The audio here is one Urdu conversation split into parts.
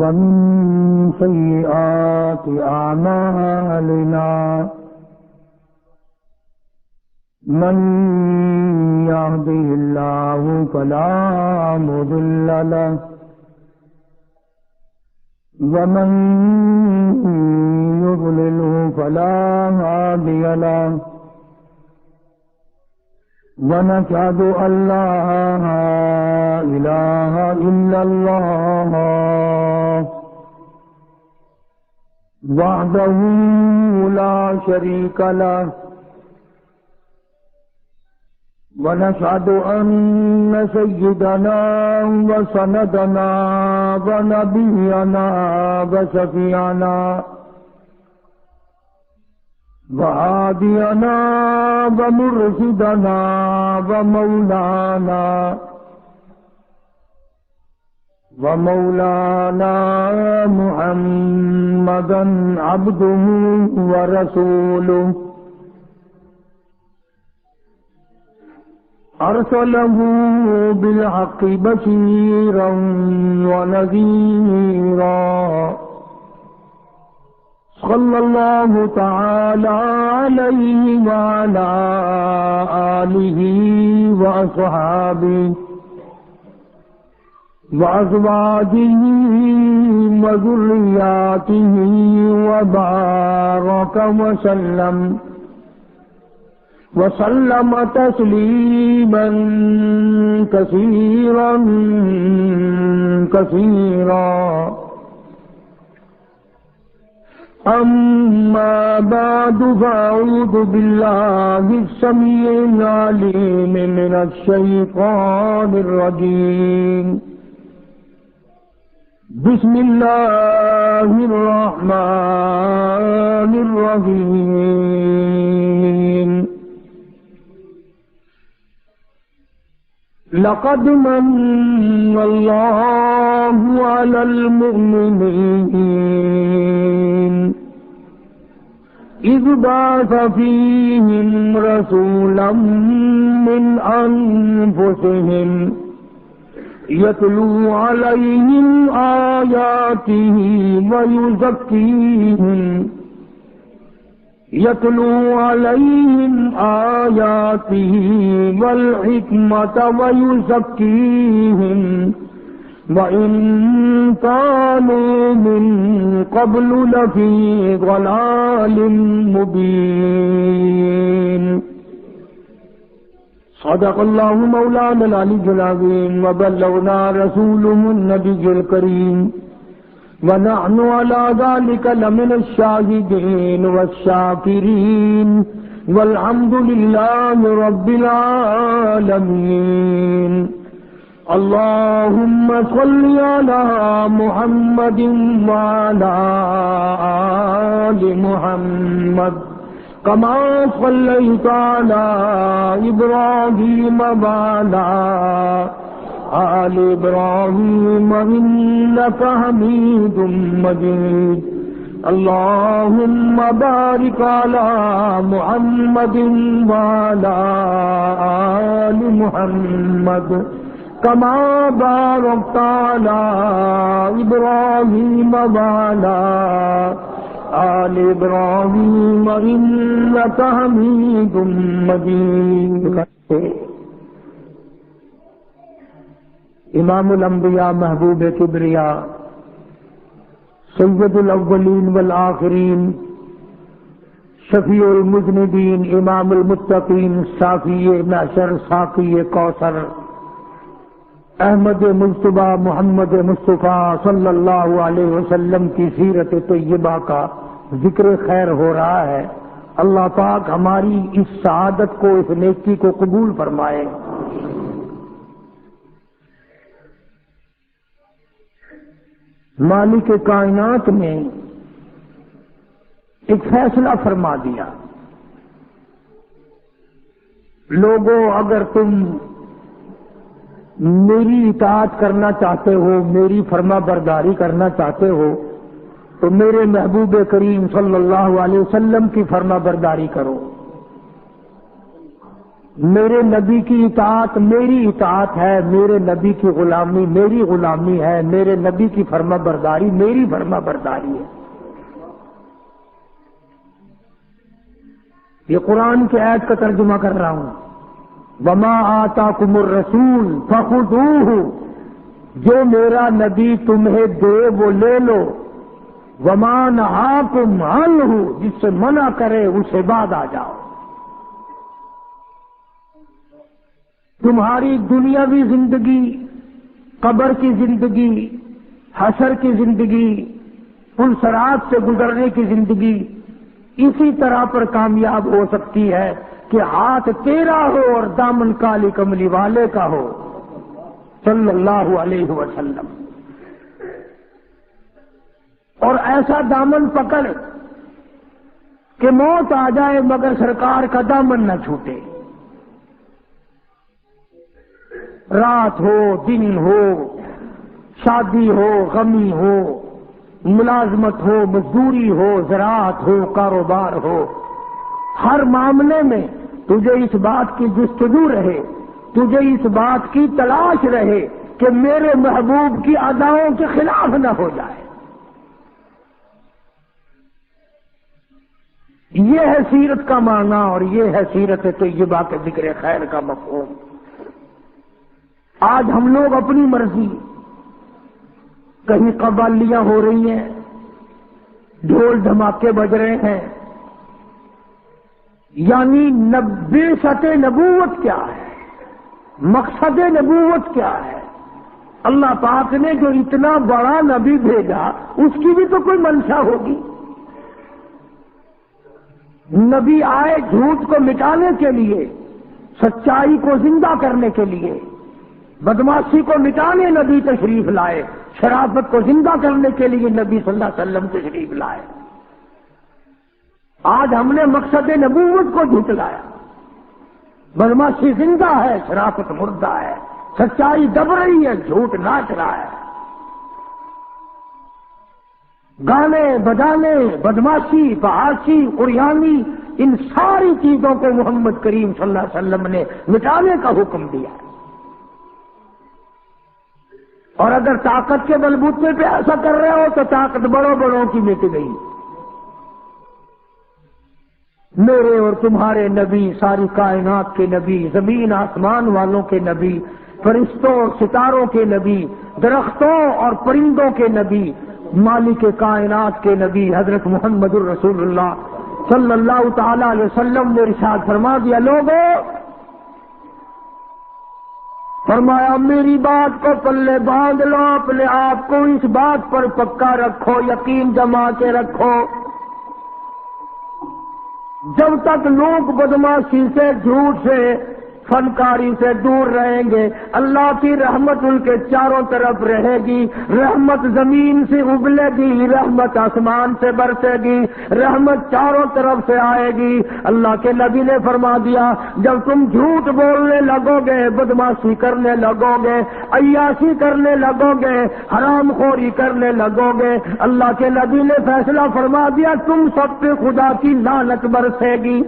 ومن سيئات أعمالنا من يهده الله فلا مضل له ومن يضلله فلا هادي له ونشهد أن لا إله إلا الله وحده لا شريك له ونشهد أن سيدنا وسندنا ونبينا وشفيعنا وهادينا ومرشدنا ومولانا محمدا عبده ورسوله أرسله بالحق بشيرا ونذيرا صلى الله تعالى عليه وعلى آله وأصحابه وأزواجه وذرياته وبارك وسلم تسليما كثيرا كثيرا. أما بعد فأعوذ بالله السميع العليم من الشيطان الرجيم. بسم الله الرحمن الرحيم. لقد من الله على المؤمنين إذ بعث فيهم رسولا من أنفسهم يتلو عليهم آياته والحكمة ويزكيهم وإن كانوا من قبل لفي ضلال مبين. صدق الله مولانا العلي العظيم وبلغنا رسوله النبي الكريم ونحن على ذلك لمن الشاهدين والشاكرين والحمد لله رب العالمين. اللهم صل على محمد وعلى آل محمد كما صليت على إبراهيم وعلى آل إبراهيم إنك حميد مجيد. اللهم بارك على محمد وعلى آل محمد كما باركت على إبراهيم وعلى آل إبراهيم إنك حميد مجيد. امام الانبیاء محبوب کبریا سید الاولین والآخرین شفیع المذنبین امام المتقین صافی محشر ساقی کوثر احمد مجتبی محمد مصطفیٰ صلی اللہ علیہ وسلم کی سیرت طیبہ کا ذکر خیر ہو رہا ہے. اللہ پاک ہماری اس سعادت کو، اس نیکی کو قبول فرمائے. مالک کائنات نے ایک فیصلہ فرما دیا، لوگوں اگر تم میری اطاعت کرنا چاہتے ہو، میری فرما برداری کرنا چاہتے ہو تو میرے محبوب کریم صلی اللہ علیہ وسلم کی فرما برداری کرو. میرے نبی کی اطاعت میری اطاعت ہے، میرے نبی کی غلامی میری غلامی ہے، میرے نبی کی فرما برداری میری فرما برداری ہے۔ یہ قرآن کی آیت کا ترجمہ کر رہا ہوں۔ وما آتاکم الرسول فخذوہ، جو میرا نبی تمہیں دے وہ لے لو، وما نہاکم عنہ، جس سے منع کرے اسے بعد آ جاؤ۔ تمہاری دنیاوی زندگی، قبر کی زندگی، حشر کی زندگی، پلسرات سے گزرنے کی زندگی اسی طرح پر کامیاب ہو سکتی ہے کہ ہاتھ تیرا ہو اور دامن کالی کملی والے کا ہو صلی اللہ علیہ وسلم، اور ایسا دامن پکڑ کہ موت آ جائے مگر سرکار کا دامن نہ چھوٹے۔ رات ہو دن ہو، شادی ہو غمی ہو، ملازمت ہو مزدوری ہو، زراعت ہو کاروبار ہو، ہر معاملے میں تجھے اس بات کی جستجو رہے، تجھے اس بات کی تلاش رہے کہ میرے محبوب کی اداؤں کے خلاف نہ ہو جائے۔ یہ ہے سیرت کا معنی اور یہ ہے سیرت طیبہ کے ذکر خیر کا مفہوم۔ آج ہم لوگ اپنی مرضی، کہیں قوالیاں ہو رہی ہیں، ڈھول دھماکے بج رہے ہیں، یعنی بعثت نبوت کیا ہے، مقصد نبوت کیا ہے؟ اللہ پاک نے جو اتنا بڑا نبی بھیجا اس کی بھی تو کوئی منشا ہوگی۔ نبی آئے جھوٹ کو مٹانے کے لیے، سچائی کو زندہ کرنے کے لیے، بدماشی کو مٹانے نبی تشریف لائے، شرافت کو زندہ کرنے کے لیے نبی صلی اللہ علیہ وسلم تشریف لائے۔ آج ہم نے مقصد نبوت کو جھٹلایا، بدماشی زندہ ہے، شرافت مردہ ہے، سچائی دب رہی ہے، جھوٹ ناچ رہا ہے۔ گانے بجانے، بدماشی، فحاشی، قریانی، ان ساری چیزوں کو محمد کریم صلی اللہ علیہ وسلم نے مٹانے کا حکم دیا ہے۔ اور اگر طاقت کے بلبوتے پہ ایسا کر رہے ہو تو طاقت بڑوں بڑوں کی مٹ گئی۔ میرے اور تمہارے نبی، ساری کائنات کے نبی، زمین آسمان والوں کے نبی، فرشتوں اور ستاروں کے نبی، درختوں اور پرندوں کے نبی، مالک کائنات کے نبی حضرت محمد الرسول اللہ صلی اللہ تعالی علیہ وسلم نے ارشاد فرما دیا، لوگوں، فرمایا میری بات کو پلے باندھ لو، اپنے آپ کو اس بات پر پکا رکھو، یقین جما کے رکھو، جب تک لوگ بدماشی سے، جھوٹ سے، فنکاری سے دور رہیں گے، اللہ کی رحمت ان کے چاروں طرف رہے گی۔ رحمت زمین سے ابلے گی، رحمت آسمان سے برسے گی، رحمت چاروں طرف سے آئے گی۔ اللہ کے نبی نے فرما دیا، جب تم جھوٹ بولنے لگو گے، بدماشی کرنے لگو گے، عیاشی کرنے لگو گے، حرام خوری کرنے لگو گے، اللہ کے نبی نے فیصلہ فرما دیا تم سب پہ خدا کی لعنت برسے گی۔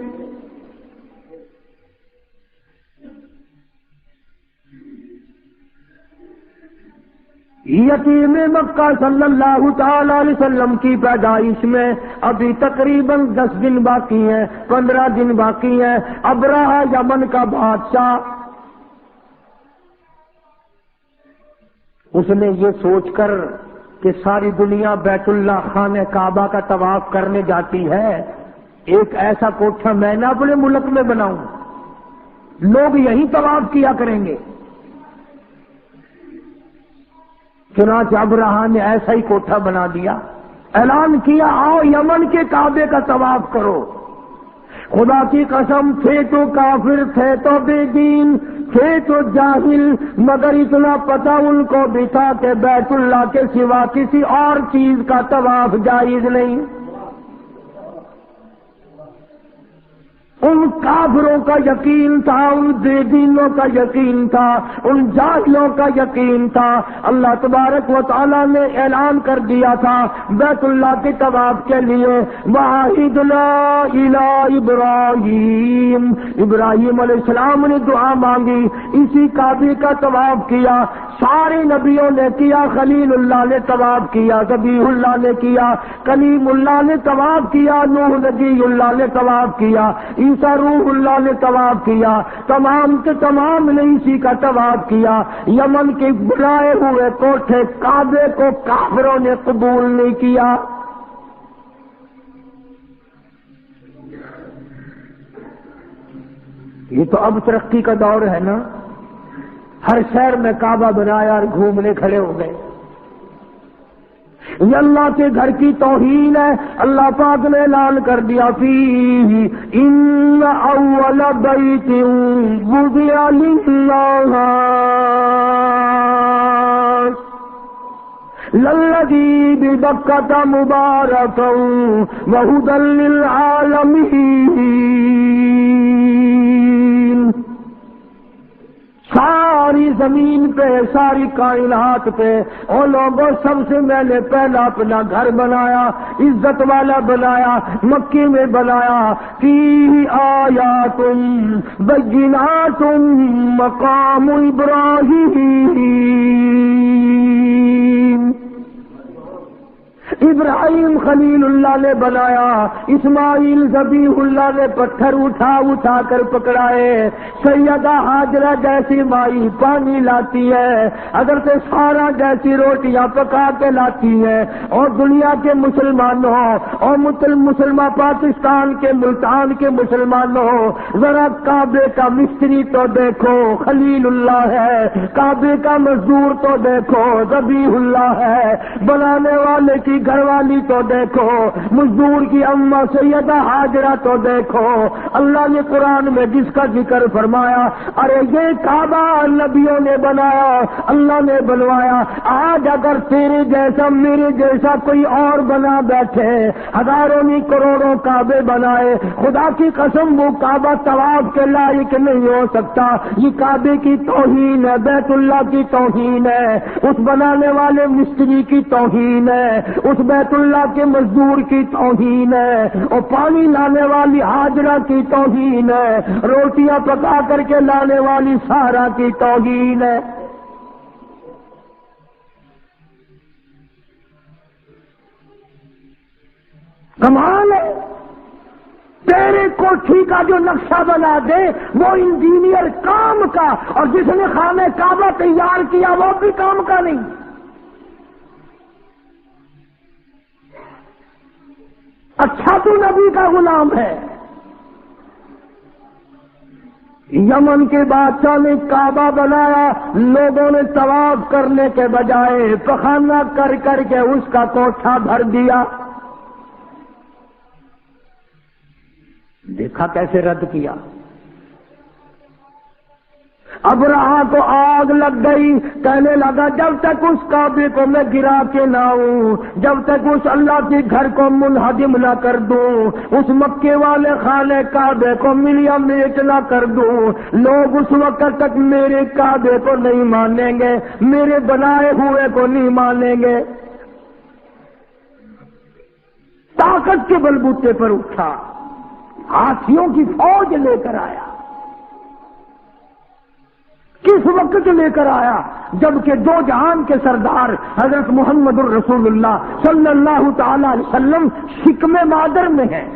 یتیم مکہ صلی اللہ تعالی علیہ وسلم کی پیدائش میں ابھی تقریباً 10 دن باقی ہیں، 15 دن باقی ہیں۔ ابرہہ یمن کا بادشاہ، اس نے یہ سوچ کر کہ ساری دنیا بیت اللہ خانہ کعبہ کا طواف کرنے جاتی ہے، ایک ایسا کوٹھا میں نہ اپنے ملک میں بناؤں، لوگ یہیں طواف کیا کریں گے۔ چنانچہ ابرہہ نے ایسا ہی کوٹھا بنا دیا، اعلان کیا آؤ یمن کے کعبے کا طواف کرو۔ خدا کی قسم، تھے تو کافر، تھے تو بے دین، تھے تو جاہل، مگر اتنا پتہ ان کو بھی تھا کہ بیت اللہ کے سوا کسی اور چیز کا طواف جائز نہیں۔ ان کافروں کا یقین تھا، ان بے دینوں کا یقین تھا، ان جاہلوں کا یقین تھا۔ اللہ تبارک و تعالیٰ نے اعلان کر دیا تھا بیت اللہ کے طواف کے لیے، وَعَهِدْنَا إِلَىٰ إِبْرَاهِيمَ، ابراہیم علیہ السلام نے دعا مانگی، اسی کعبے کا طواف کیا، سارے نبیوں نے کیا، خلیل اللہ نے طواف کیا، ذبیح اللہ نے کیا، کلیم اللہ نے طواف کیا، نوح نبی اللہ نے طواف کیا، عیسیٰ روح اللہ نے طواف کیا، تمام کے تمام نے اسی کا طواف کیا۔ یمن کے بنائے ہوئے کوٹھے کعبے کو کافروں نے قبول نہیں کیا۔ یہ تو اب ترقی کا دور ہے نا، ہر شہر میں کعبہ بنایا اور گھومنے کھڑے ہو گئے۔ یہ اللہ کے گھر کی توہین ہے۔ اللہ پاک نے اعلان کر دیا فیہ ان اول بیت وضع للناس للذی ببکۃ مبارکا وہدی للعالمین۔ ساری زمین پہ، ساری کائنات پہ اور لوگوں سب سے میں نے پہلا اپنا گھر بنایا، عزت والا بنایا، مکے میں بنایا، فیہ آیات بینات مقام ابراہیم۔ ابراہیم خلیل اللہ نے بنایا، اسماعیل ذبیح اللہ نے پتھر اٹھا اٹھا کر پکڑائے، سیدہ ہاجرہ جیسی مائی پانی لاتی ہے، حضرت سارہ جیسی روٹیاں پکا کے لاتی ہے، اور دنیا کے مسلمانوں اور مسلمان پاکستان کے ملتان کے مسلمانوں ذرا کعبے کا مستری تو دیکھو خلیل اللہ ہے، کعبے کا مزدور تو دیکھو ذبیح اللہ ہے، بنانے والے کی گھر والی تو دیکھو، مزدور کی اماں سیدہ ہاجرہ تو دیکھو۔ اللہ نے قرآن میں جس کا ذکر فرمایا، ارے یہ کعبہ نبیوں نے بنایا، اللہ نے بنوایا۔ آج اگر تیرے جیسا میرے جیسا کوئی اور بنا بیٹھے، ہزاروں نہیں کروڑوں کعبے بنائے، خدا کی قسم وہ کعبہ طواف کے لائق نہیں ہو سکتا۔ یہ کعبے کی توہین ہے، بیت اللہ کی توہین ہے، اس بنانے والے مستری کی توہین ہے، اس بیت اللہ کے مزدور کی توہین ہے، اور پانی لانے والی ہاجرہ کی توہین ہے، روٹیاں پکا کر کے لانے والی سارا کی توہین ہے۔ کمال ہے، تیرے کوٹھی کا جو نقشہ بنا دے وہ انجینئر کام کا، اور جس نے خانہ کعبہ تیار کیا وہ بھی کام کا نہیں۔ اچھا تو نبی کا غلام ہے۔ یمن کے بادشاہ نے کعبہ بنایا، لوگوں نے طواف کرنے کے بجائے پخانہ کر کر کے اس کا کوٹھا بھر دیا۔ دیکھا کیسے رد کیا۔ ابرہا کو آگ لگ گئی، کہنے لگا جب تک اس کعبے کو میں گرا کے نہ ہوں، جب تک اس اللہ کے گھر کو منہدم نہ کر دوں، اس مکے والے خانے کعبے کو ملیا میٹ نہ کر دوں، لوگ اس وقت تک میرے کعبے کو نہیں مانیں گے، میرے بنائے ہوئے کو نہیں مانیں گے۔ طاقت کے بلبوتے پر اٹھا، ہاتھیوں کی فوج لے کر آیا۔ کس وقت لے کر آیا؟ جبکہ دو جہان کے سردار حضرت محمد الرسول اللہ صلی اللہ تعالی علیہ وسلم شکم مادر میں ہیں۔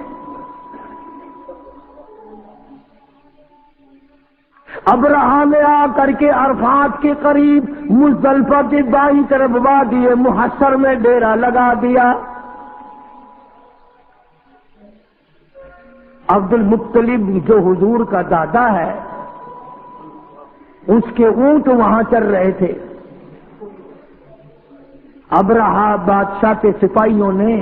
ابرہا نے آ کر کے عرفات کے قریب مزدلفہ کے بائیں طرف وادی محشر میں ڈیرا لگا دیا۔ عبد المطلب جو حضور کا دادا ہے، اس کے اونٹ وہاں چل رہے تھے۔ ابرہا بادشاہ کے سپاہیوں نے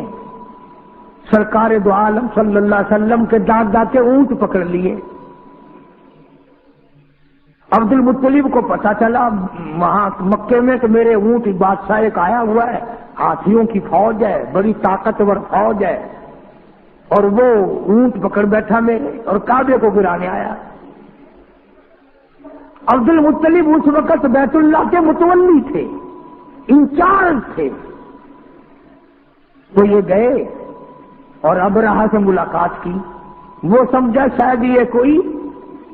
سرکار دو عالم صلی اللہ علیہ وسلم کے دادا کے اونٹ پکڑ لیے۔ عبد المطلب کو پتا چلا وہاں مکے میں کہ میرے اونٹ بادشاہ ایک آیا ہوا ہے، ہاتھیوں کی فوج ہے، بڑی طاقتور فوج ہے۔ اور وہ اونٹ پکڑ بیٹھا میرے اور کعبے کو گرانے آیا۔ عبد المطلب اس وقت بیت اللہ کے متولی تھے، انچارج تھے۔ تو یہ گئے اور ابرہہ سے ملاقات کی۔ وہ سمجھا شاید یہ کوئی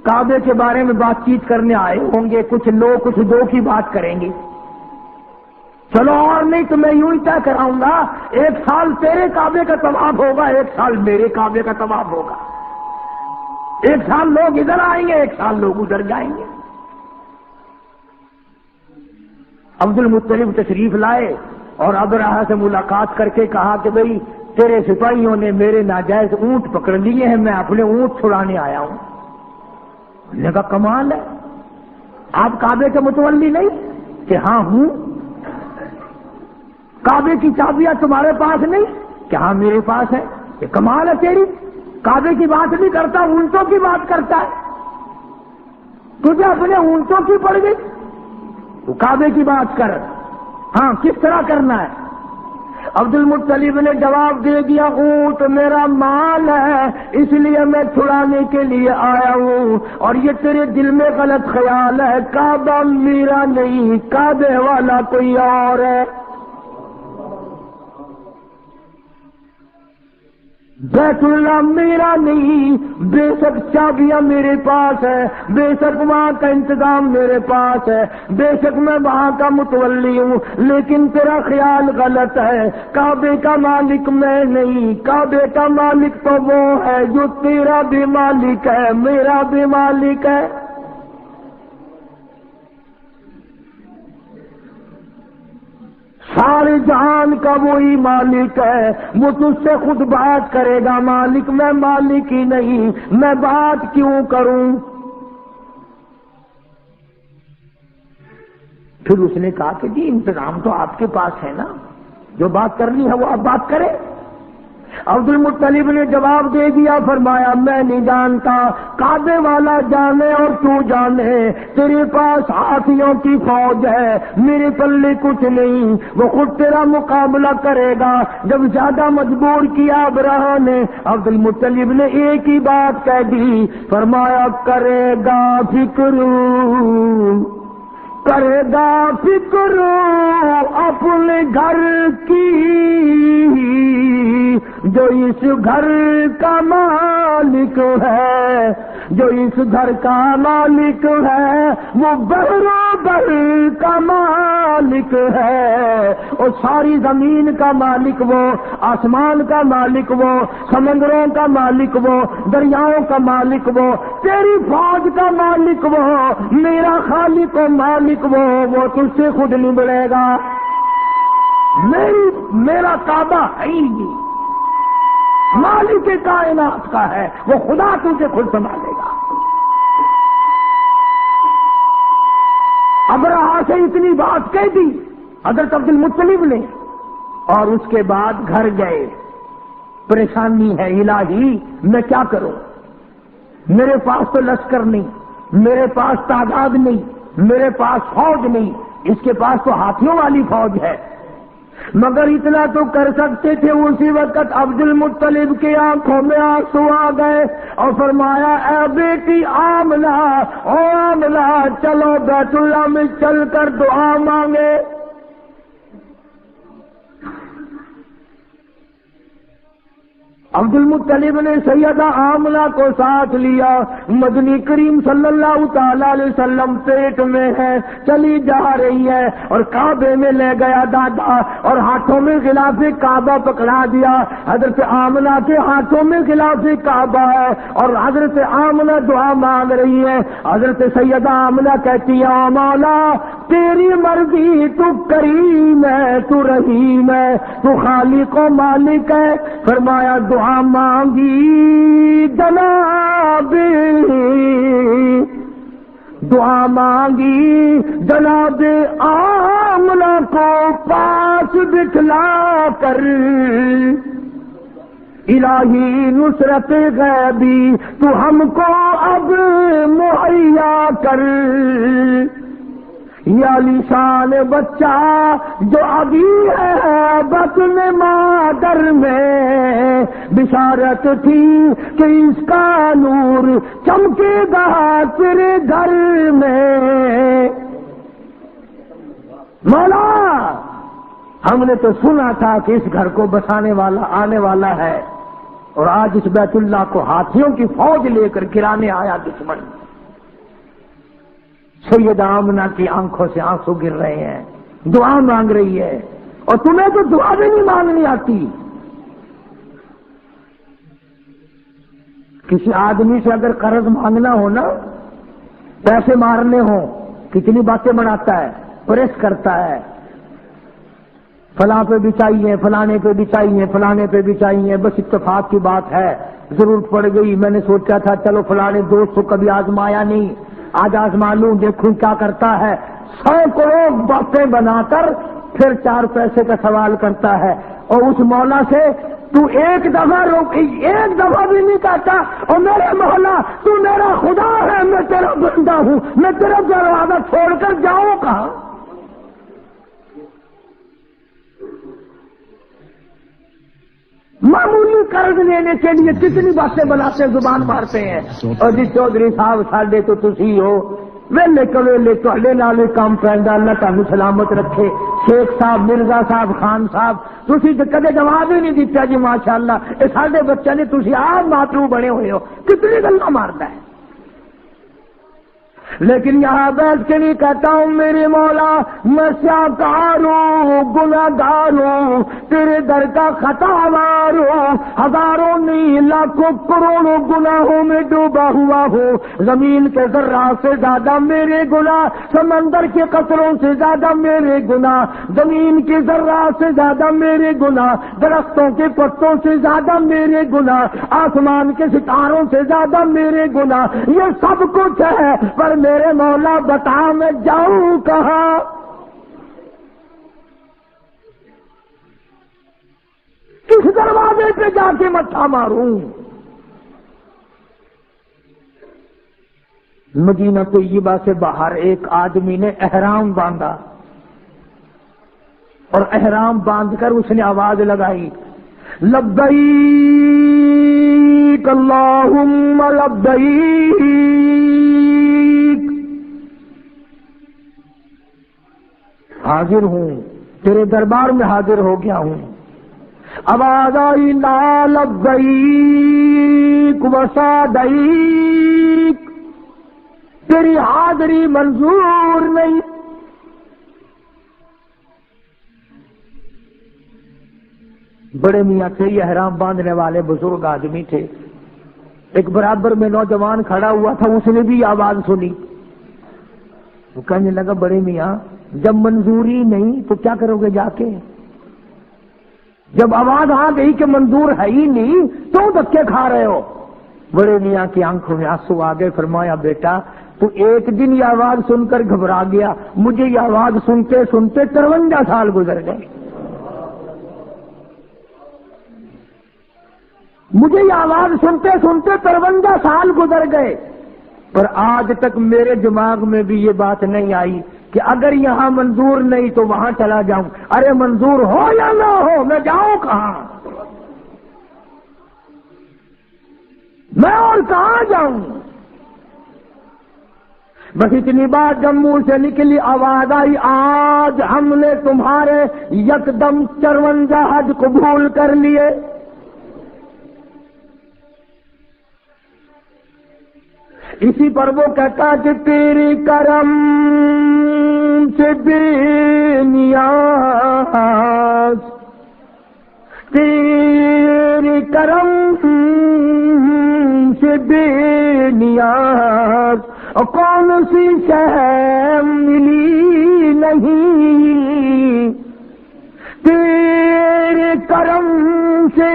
کعبے کے بارے میں بات چیت کرنے آئے ہوں گے، کچھ لو کچھ دو کی بات کریں گے۔ چلو اور نہیں تو میں یوں ہی طے کراؤں گا، 1 سال تیرے کعبے کا طواف ہوگا، 1 سال میرے کعبے کا طواف ہوگا، 1 سال لوگ ادھر آئیں گے، 1 سال لوگ ادھر جائیں گے۔ عبد المطلب تشریف لائے اور ابرہہ سے ملاقات کر کے کہا کہ بھئی تیرے سپاہیوں نے میرے ناجائز اونٹ پکڑ لیے ہیں، میں اپنے اونٹ چھڑانے آیا ہوں۔ نے کہا کمال ہے، آپ کعبے کے متولی نہیں؟ کہ ہاں ہوں۔ کعبے کی چابیاں تمہارے پاس نہیں؟ کہ ہاں میرے پاس ہے۔ کہ کمال ہے تیری، کعبے کی بات نہیں کرتا، اونٹوں کی بات کرتا ہے، تجھے اپنے اونٹوں کی پڑ گئی، تو کعبے کی بات کر۔ ہاں کس طرح کرنا ہے؟ عبد المطلب نے جواب دے دیا، اونٹ میرا مال ہے، اس لیے میں چھڑانے کے لیے آیا ہوں، اور یہ تیرے دل میں غلط خیال ہے، کعبہ میرا نہیں، کعبے والا کوئی اور ہے۔ بیت اللہ میرا نہیں، بے شک چابیاں میرے پاس ہے، بے شک وہاں کا انتظام میرے پاس ہے، بے شک میں وہاں کا متولی ہوں، لیکن تیرا خیال غلط ہے، کعبے کا مالک میں نہیں، کعبے کا مالک تو وہ ہے جو تیرا بھی مالک ہے، میرا بھی مالک ہے۔ سارے جہان کا وہی مالک ہے، وہ تجھ سے خود بات کرے گا، مالک میں مالک ہی نہیں، میں بات کیوں کروں؟ پھر اس نے کہا کہ جی انتظام تو آپ کے پاس ہے نا، جو بات کرنی ہے وہ آپ بات کریں۔ عبد المطلب نے جواب دے دیا، فرمایا میں نہیں جانتا، کعبے والا جانے اور تو جانے، تیرے پاس ہاتھیوں کی فوج ہے، میرے پلے کچھ نہیں، وہ خود تیرا مقابلہ کرے گا۔ جب زیادہ مجبور کیا ابرہہ نے، عبد المطلب نے ایک ہی بات کہہ دی، فرمایا کرے گا فکر، کرے گا فکر اپنے گھر کی، جو اس گھر کا مالک ہے، جو اس گھر کا مالک ہے، وہ برابر کا مالک ہے، اور ساری زمین کا مالک وہ، آسمان کا مالک وہ، سمندروں کا مالک وہ، دریاؤں کا مالک وہ، تیری فوج کا مالک وہ، میرا خالق و مالک وہ تجھ سے خود نہیں بڑھے گا، میرا کعبہ ہے ہی نہیں، مالک کائنات کا ہے، وہ خدا تجھے خود سنبھالے گا۔ ابرہہ سے اتنی بات کہہ دی حضرت عبد المطلب نے، اور اس کے بعد گھر گئے۔ پریشانی ہے الہی، میں کیا کروں؟ میرے پاس تو لشکر نہیں، میرے پاس تعداد نہیں، میرے پاس فوج نہیں، اس کے پاس تو ہاتھیوں والی فوج ہے، مگر اتنا تو کر سکتے تھے۔ اسی وقت عبد المطلب کی آنکھوں میں آنسو آ گئے اور فرمایا، اے بیٹی آمنہ، او آمنہ چلو بیت اللہ میں چل کر دعا مانگے۔ عبد المطلب نے سیدہ آمنہ کو ساتھ لیا، مدنی کریم صلی اللہ تعالی علیہ وسلم پیٹ میں ہے، چلی جا رہی ہے، اور کعبے میں لے گیا دادا، اور ہاتھوں میں غلاف کعبہ پکڑا دیا۔ حضرت آمنہ کے ہاتھوں میں غلاف کعبہ ہے، اور حضرت آمنہ دعا مانگ رہی ہے۔ حضرت سیدہ آمنہ کہتی ہے، او مولا تیری مرضی، تو کریم ہے، تو رحیم ہے، تو خالق و مالک ہے۔ فرمایا دعا مانگی جناب، دعا مانگی جناب آمنہ کو پاس بٹھلا کر، الہی نصرت غیبی تو ہم کو اب مہیا کر۔ یا لیسان بچہ جو ابھی ہے بطن مادر میں، بشارت تھی کہ اس کا نور چمکے گا تیرے گھر میں۔ مولا ہم نے تو سنا تھا کہ اس گھر کو بسانے والا آنے والا ہے، اور آج اس بیت اللہ کو ہاتھیوں کی فوج لے کر گرانے آیا دشمن۔ سیدہ آمنہ کی آنکھوں سے آنسو گر رہے ہیں، دعا مانگ رہی ہے، اور تمہیں تو دعا بھی نہیں مانگنی آتی۔ کسی آدمی سے اگر قرض مانگنا ہو نا، پیسے مارنے ہوں، کتنی باتیں بناتا ہے، پریس کرتا ہے، فلاں پہ بھی چاہیے، فلانے پہ بھی چاہیے، فلانے پہ بھی چاہیے، بس اتفاق کی بات ہے، ضرورت پڑ گئی، میں نے سوچا تھا چلو فلانے دوست کو کبھی آزمایا نہیں، آج آزما لوں، دیکھوں کیا کرتا ہے۔ 100 کروڑ باتیں بنا کر پھر 4 پیسے کا سوال کرتا ہے، اور اس مولا سے تو ایک دفعہ بھی نہیں کہتا، اور میرے مولا تو میرا خدا ہے، میں تیرا بندہ ہوں، میں تیرا دروازہ چھوڑ کر جاؤں کہاں؟ معمولی قرض لینے کے لیے کتنی باتیں بناتے، زبان مارتے ہیں، اور جی چودھری صاحب ساڈے تو تسی ہو، ویلے کویلے تہاڈے نال کام پیندا، اللہ تانوں سلامت رکھے۔ شیخ صاحب، مرزا صاحب، خان صاحب، تسی تو کدے جواب ہی نہیں دیتا جی ماشاءاللہ، اے ساڈے بچے نے تسی آپ ماترو بنے ہوئے ہو، کتنی گلاں ماردا ہے۔ لیکن یہاں بیٹھ کے نہیں کہتا ہوں میرے مولا میں سیاکار ہوں، گناہگار ہوں، تیرے در کا خطا وار ہوں، ہزاروں نہیں لاکھوں کروڑوں گناہوں میں ڈوبا ہوا ہوں، زمین کے ذرہ سے زیادہ میرے گناہ، سمندر کے قطروں سے زیادہ میرے گناہ، زمین کے ذرہ سے زیادہ میرے گناہ، درختوں کے پتوں سے زیادہ میرے گناہ، آسمان کے ستاروں سے زیادہ میرے گناہ، یہ سب کچھ ہے، پر میرے مولا بتا میں جاؤں کہاں؟ کس دروازے پہ جا کے مٹھا ماروں؟ مدینہ طیبہ سے باہر ایک آدمی نے احرام باندھا، اور احرام باندھ کر اس نے آواز لگائی، لبیک اللہم لبیک، حاضر ہوں، تیرے دربار میں حاضر ہو گیا ہوں۔ آواز آئی، لا لبیک وسعدیک، تیری حاضری منظور نہیں۔ بڑے میاں تھے، یہ احرام باندھنے والے بزرگ آدمی تھے، ایک برابر میں نوجوان کھڑا ہوا تھا، اس نے بھی آواز سنی، وہ کہنے لگا بڑے میاں جب منظوری نہیں تو کیا کرو گے جا کے؟ جب آواز آ گئی کہ منظور ہے ہی نہیں تو دھکے کھا رہے ہو؟ بڑے میاں کی آنکھوں میں آنسو آ گئے، فرمایا بیٹا تو ایک دن یہ آواز سن کر گھبرا گیا، مجھے یہ آواز سنتے سنتے 53 سال گزر گئے، مجھے یہ آواز سنتے سنتے 53 سال گزر گئے، پر آج تک میرے دماغ میں بھی یہ بات نہیں آئی کہ اگر یہاں منظور نہیں تو وہاں چلا جاؤں۔ ارے منظور ہو یا نہ ہو میں جاؤں کہاں؟ میں اور کہاں جاؤں؟ بس اتنی بات جب منہ سے نکلی، آواز آئی، آج ہم نے تمہارے یکدم 54 حج قبول کر لیے۔ اسی پر وہ کہتا کہ تیری کرم سے بے نیاز، تیری کرم سے بے نیاز، اور کون سی شے ملی نہیں، تیرے کرم سے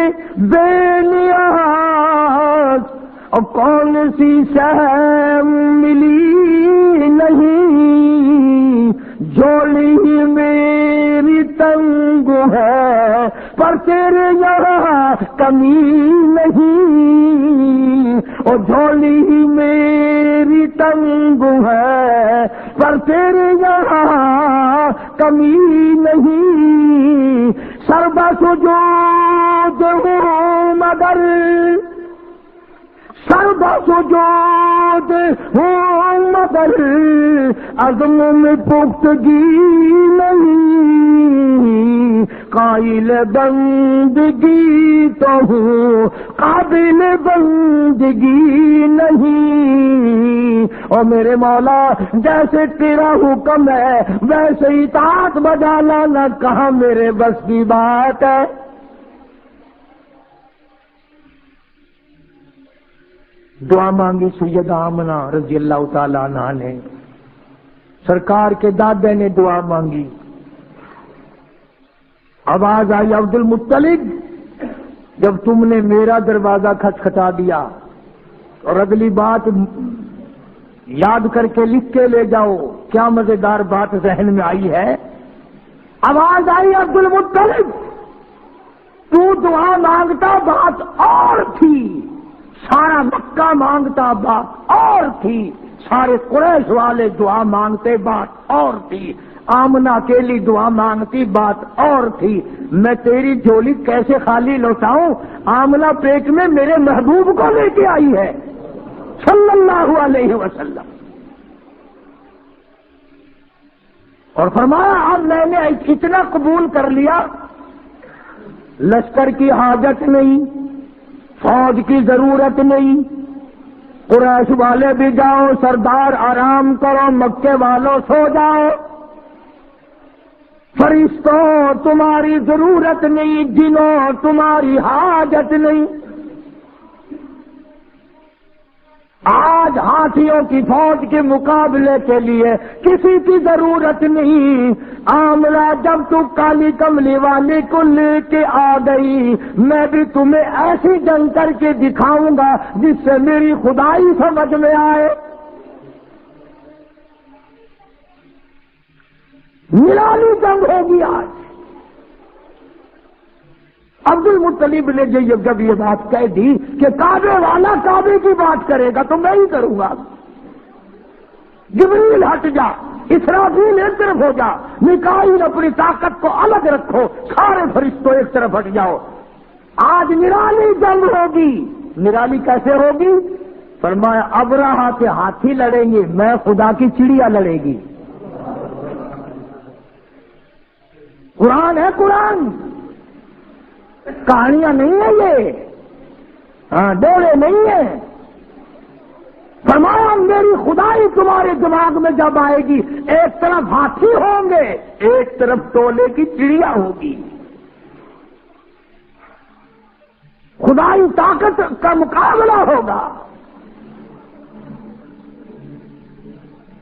بے نیاز، اور کون سی شے ملی نہیں، جھولی میری تنگ ہے پر تیرے یہاں کمی نہیں، اور جھولی میری تنگ ہے پر تیرے یہاں کمی نہیں، سربا سجود سجود ہوں مگر سرد سجود ہوں مگر عزم میں پختگی نہیں، قائل بندگی تو ہوں قابل بندگی نہیں۔ اور میرے مولا جیسے تیرا حکم ہے ویسے اطاعت بجا لانا کہاں میرے بس کی بات ہے۔ دعا مانگی سیدہ آمنہ رضی اللہ تعالیٰ عنہ نے، سرکار کے دادے نے دعا مانگی، آواز آئی عبد المطلب جب تم نے میرا دروازہ کھٹکھٹا دیا، اور اگلی بات یاد کر کے لکھ کے لے جاؤ، کیا مزیدار بات ذہن میں آئی ہے۔ آواز آئی عبد المطلب تو دعا مانگتا بات اور تھی، سارا مکہ مانگتا بات اور تھی، سارے قریش والے دعا مانگتے بات اور تھی، آمنہ اکیلی دعا مانگتی بات اور تھی۔ میں تیری جھولی کیسے خالی لوٹاؤں؟ آمنہ پیٹ میں میرے محبوب کو لے کے آئی ہے صلی اللہ علیہ وسلم، اور فرمایا اب میں نے اتنا قبول کر لیا، لشکر کی حاجت نہیں، فوج کی ضرورت نہیں، قریش والے بھی جاؤ، سردار آرام کرو، مکے والوں سو جاؤ، فرشتوں تمہاری ضرورت نہیں، جنوں تمہاری حاجت نہیں۔ آج ہاتھیوں کی فوج کے مقابلے کے لیے کسی کی ضرورت نہیں۔ آمنہ جب تو کالی کملی والی کو لے کے آ گئی، میں بھی تمہیں ایسی جنگ کر کے دکھاؤں گا جس سے میری خدائی سمجھ میں آئے۔ نرالی جنگ ہوگی آج۔ عبد المطلب نے جب یہ بات کہہ دی کہ کعبے والا کعبے کی بات کرے گا تو میں ہی کروں گا، جبریل ہٹ جا، اسرافیل ایک طرف ہو جا، میکائیل اپنی طاقت کو الگ رکھو، سارے فرشتوں ایک طرف ہٹ جاؤ، آج نرالی جنگ ہوگی۔ نرالی کیسے ہوگی؟ فرمایا ابرہہ کے ہاتھی لڑیں گے، میں خدا کی چڑیا لڑے گی۔ قرآن ہے، قرآن کہانیاں نہیں ہیں یہ، ڈولے نہیں ہیں۔ فرمایا میری خدائی تمہارے دماغ میں جب آئے گی، ایک طرف ہاتھی ہوں گے، ایک طرف ٹولے کی چڑیا ہوگی۔ خدائی طاقت کا مقابلہ ہوگا۔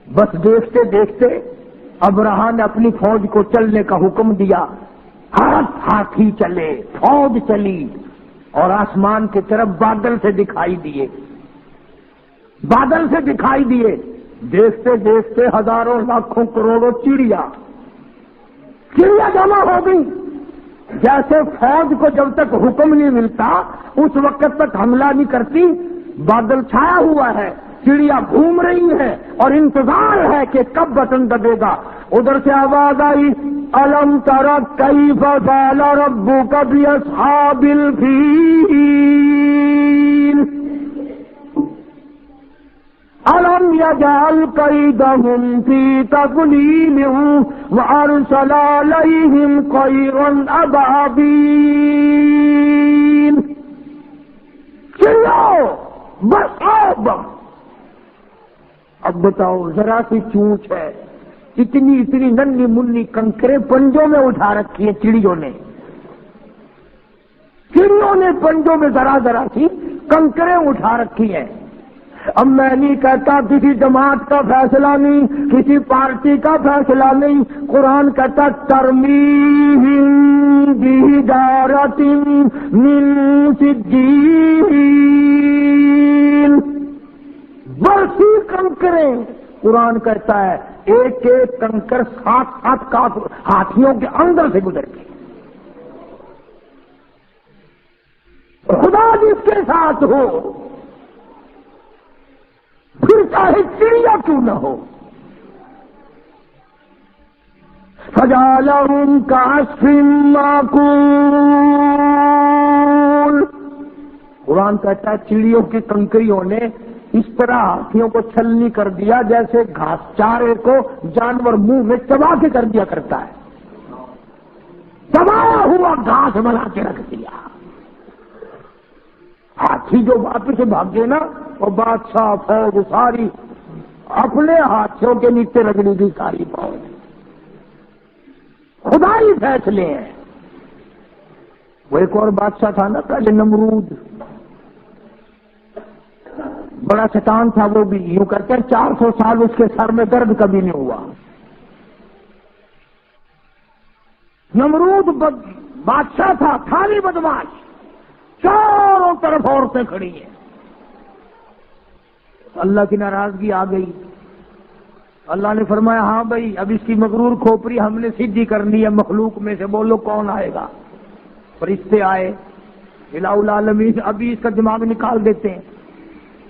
بس دیکھتے دیکھتے ابرہہ نے اپنی فوج کو چلنے کا حکم دیا، ہاتھی چلے، فوج چلی، اور آسمان کی طرف بادل سے دکھائی دیے، بادل سے دکھائی دیے، دیکھتے دیکھتے ہزاروں لاکھوں کروڑوں چڑیا جمع ہو گئی۔ جیسے فوج کو جب تک حکم نہیں ملتا اس وقت تک حملہ نہیں کرتی، بادل چھایا ہوا ہے، چڑیا گھوم رہی ہے اور انتظار ہے کہ کب بٹن دبے گا۔ ادھر سے آواز آئی الم تر کیف فعل ربک باصحاب الفیل الم یجعل کیدہم فی تضلیل وارسل علیہم طیرا ابابیل۔ چلو بس اب بتاؤ، ذرا سی چونچ ہے، اتنی ننھی منی کنکریں پنجوں میں اٹھا رکھی ہے چڑیوں نے پنجوں میں ذرا سی کنکریں اٹھا رکھی ہیں۔ اب میں نہیں کہتا کسی جماعت کا فیصلہ نہیں، کسی پارٹی کا فیصلہ نہیں، قرآن کہتا ترمیہم بحجارۃ من سجیل، برسی کنکریں۔ قرآن کہتا ہے ایک ایک کنکر 7 ہاتھیوں کے اندر سے گزر گئی۔ خدا جس کے ساتھ ہو پھر چاہے چڑیا کیوں نہ ہو۔ فجعلہم کعصف مأکول، قرآن کہتا ہے چڑیوں کی کنکریوں نے اس طرح ہاتھیوں کو چھلنی کر دیا جیسے گھاس چارے کو جانور منہ میں چبا کے کر دیا کرتا ہے، چبایا ہوا گھاس بنا کے رکھ دیا۔ ہاتھی جو واپس بھاگے نا، وہ بادشاہ فوج ساری اپنے ہاتھیوں کے نیچے رگڑی دی ساری فوج، خدائی فیصلے ہیں۔ وہ ایک اور بادشاہ تھا نا پہلے، نمرود، بڑا شیطان تھا وہ بھی، یوں کہتے ہیں 400 سال اس کے سر میں درد کبھی نہیں ہوا۔ نمرود بادشاہ تھا نہیں بدماش، چاروں طرف عورتیں کھڑی ہیں۔ اللہ کی ناراضگی آ گئی، اللہ نے فرمایا ہاں بھائی اب اس کی مغرور کھوپڑی ہم نے سیدھی کرنی ہے، مخلوق میں سے بولو کون آئے گا؟ فرشتے آئے، الہ العالمین ابھی اس کا دماغ نکال دیتے ہیں،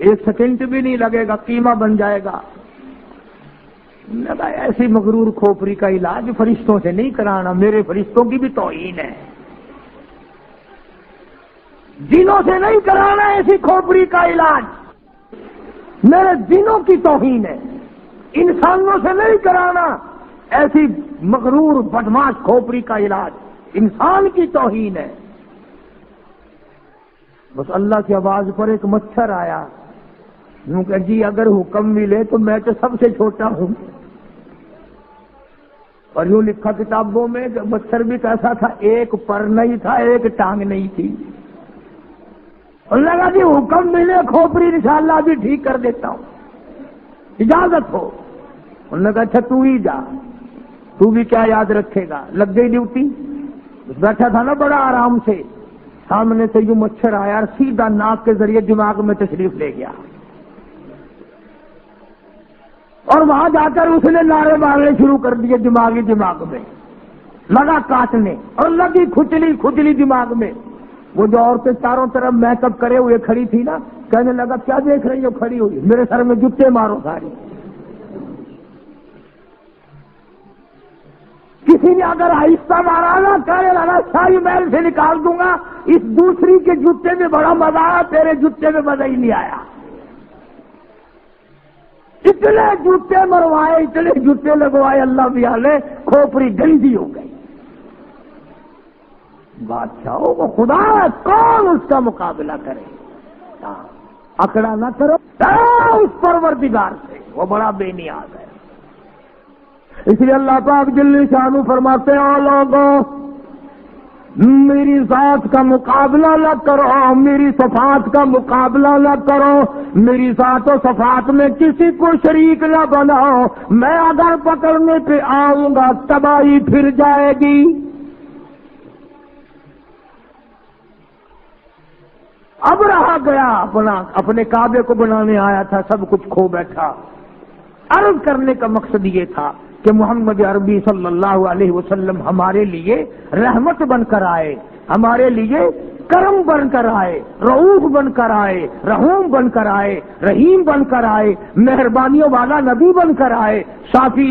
1 سیکنڈ بھی نہیں لگے گا، قیمہ بن جائے گا۔ ایسی مغرور کھوپڑی کا علاج فرشتوں سے نہیں کرانا، میرے فرشتوں کی بھی توہین ہے، جنوں سے نہیں کرانا ایسی کھوپڑی کا علاج، میرے جنوں کی توہین ہے، انسانوں سے نہیں کرانا ایسی مغرور بدماش کھوپڑی کا علاج، انسان کی توہین ہے۔ بس اللہ کی آواز پر ایک مچھر آیا، یوں کہ جی اگر حکم ملے تو میں تو سب سے چھوٹا ہوں، اور یوں لکھا کتابوں میں کہ مچھر بھی کیسا تھا، ایک پر نہیں تھا، ایک ٹانگ نہیں تھی۔ اللہ کا جی حکم ملے کھوپڑی انشاءاللہ بھی ٹھیک کر دیتا ہوں، اجازت ہو۔ انہوں نے کہا اچھا تو ہی جا، تو بھی کیا یاد رکھے گا، لگ گئی ڈیوٹی۔ بیٹھا تھا نا بڑا آرام سے، سامنے سے یوں مچھر آیا اور سیدھا ناک کے ذریعے دماغ میں تشریف لے گیا، اور وہاں جا کر اس نے نعرے مارنے شروع کر دیے دماغ میں، لگا کاٹنے اور لگی کھجلی دماغ میں۔ وہ جو عورتیں چاروں طرف میک اپ کرے ہوئے کھڑی تھی نا، کہنے لگا کیا دیکھ رہی ہو کھڑی ہوئی، میرے سر میں جوتے مارو ساری۔ کسی نے اگر آہستہ مارا نا، کہنے لگا ساری محل سے نکال دوں گا، اس دوسری کے جوتے میں بڑا مزہ آیا، تیرے جوتے میں مزہ ہی نہیں آیا۔ اتنے جوتے مروائے، اتنے جوتے لگوائے، اللہ بھی آلے کھوپڑی گندی ہو گئی۔ بادشاہوں کو خدا کون اس کا مقابلہ کرے؟ اکڑا نہ کرو اس پروردگار سے، وہ بڑا بے نیاز ہے۔ اس لیے اللہ پاک جل شانہ فرماتے ہیں او لوگوں میری ذات کا مقابلہ نہ کرو، میری صفات کا مقابلہ نہ کرو، میری ذات و صفات میں کسی کو شریک نہ بناؤ، میں اگر پکڑنے پہ آؤں گا تباہی پھر جائے گی۔ اب رہا گیا اپنے کعبے کو بنانے آیا تھا، سب کچھ کھو بیٹھا۔ عرض کرنے کا مقصد یہ تھا کہ محمد عربی صلی اللہ علیہ وسلم ہمارے لیے رحمت بن کر آئے، ہمارے لیے کرم بن کر آئے، رؤوف بن کر آئے، رحوم بن کر آئے، رحیم بن کر آئے، مہربانیوں والا نبی بن کر آئے، شافی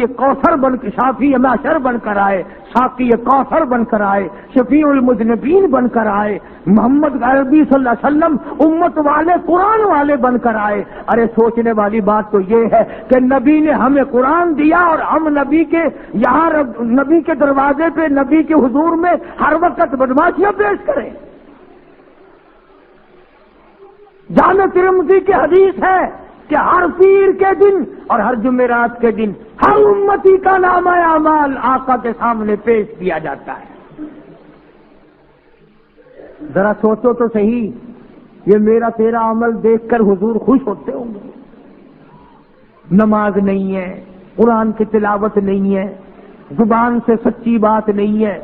معشر بن کر آئے، ساقی کوثر بن کر آئے، شفیع المذنبین بن کر آئے، محمد عربی صلی اللہ علیہ وسلم امت والے قرآن والے بن کر آئے۔ ارے سوچنے والی بات تو یہ ہے کہ نبی نے ہمیں قرآن دیا اور ہم نبی کے یہاں نبی کے دروازے پہ نبی کے حضور میں ہر وقت بدماشیاں پیش کریں۔ جامع ترمذی کی حدیث ہے کہ ہر پیر کے دن اور ہر جمعرات کے دن ہر امتی کا نامہ اعمال آقا کے سامنے پیش کیا جاتا ہے۔ ذرا سوچو تو صحیح، یہ میرا تیرا عمل دیکھ کر حضور خوش ہوتے ہوں گے؟ نماز نہیں ہے، قرآن کی تلاوت نہیں ہے، زبان سے سچی بات نہیں ہے،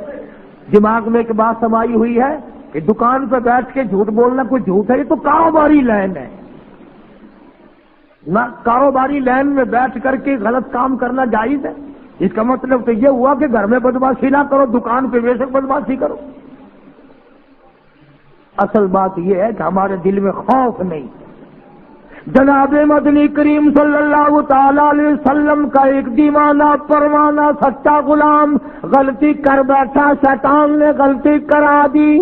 دماغ میں ایک بات سمائی ہوئی ہے کہ دکان پہ بیٹھ کے جھوٹ بولنا کوئی جھوٹ ہے، یہ تو کاروباری لائن ہے نہ، کاروباری لائن میں بیٹھ کر کے غلط کام کرنا جائز ہے؟ اس کا مطلب تو یہ ہوا کہ گھر میں بدماشی نہ کرو، دکان پہ بے شک بدماشی کرو۔ اصل بات یہ ہے کہ ہمارے دل میں خوف نہیں۔ جناب مدنی کریم صلی اللہ تعالی علیہ وسلم کا ایک دیوانہ پروانہ سچا غلام غلطی کر بیٹھا، شیطان نے غلطی کرا دی،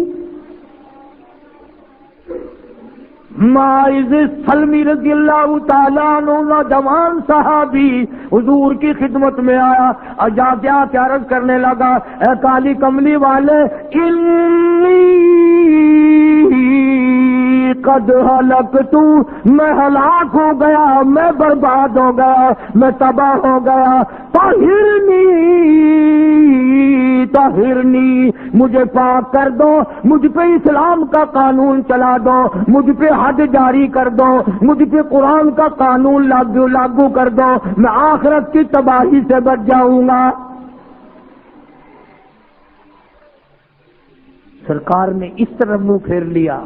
معاذ سلمی رضی اللہ تعالیٰ عنہ نوجوان صحابی حضور کی خدمت میں آیا اور جا کے عرض کرنے لگا، اے کالی کملی والے، قد ہلکت، میں ہلاک ہو گیا، میں برباد ہو گیا، میں تباہ ہو گیا، طہرنی، مجھے پاک کر دو، مجھ پہ اسلام کا قانون چلا دو، مجھ پہ حد جاری کر دو، مجھ پہ قرآن کا قانون لاگو کر دو، میں آخرت کی تباہی سے بچ جاؤں گا۔ سرکار نے اس طرف منہ پھیر لیا،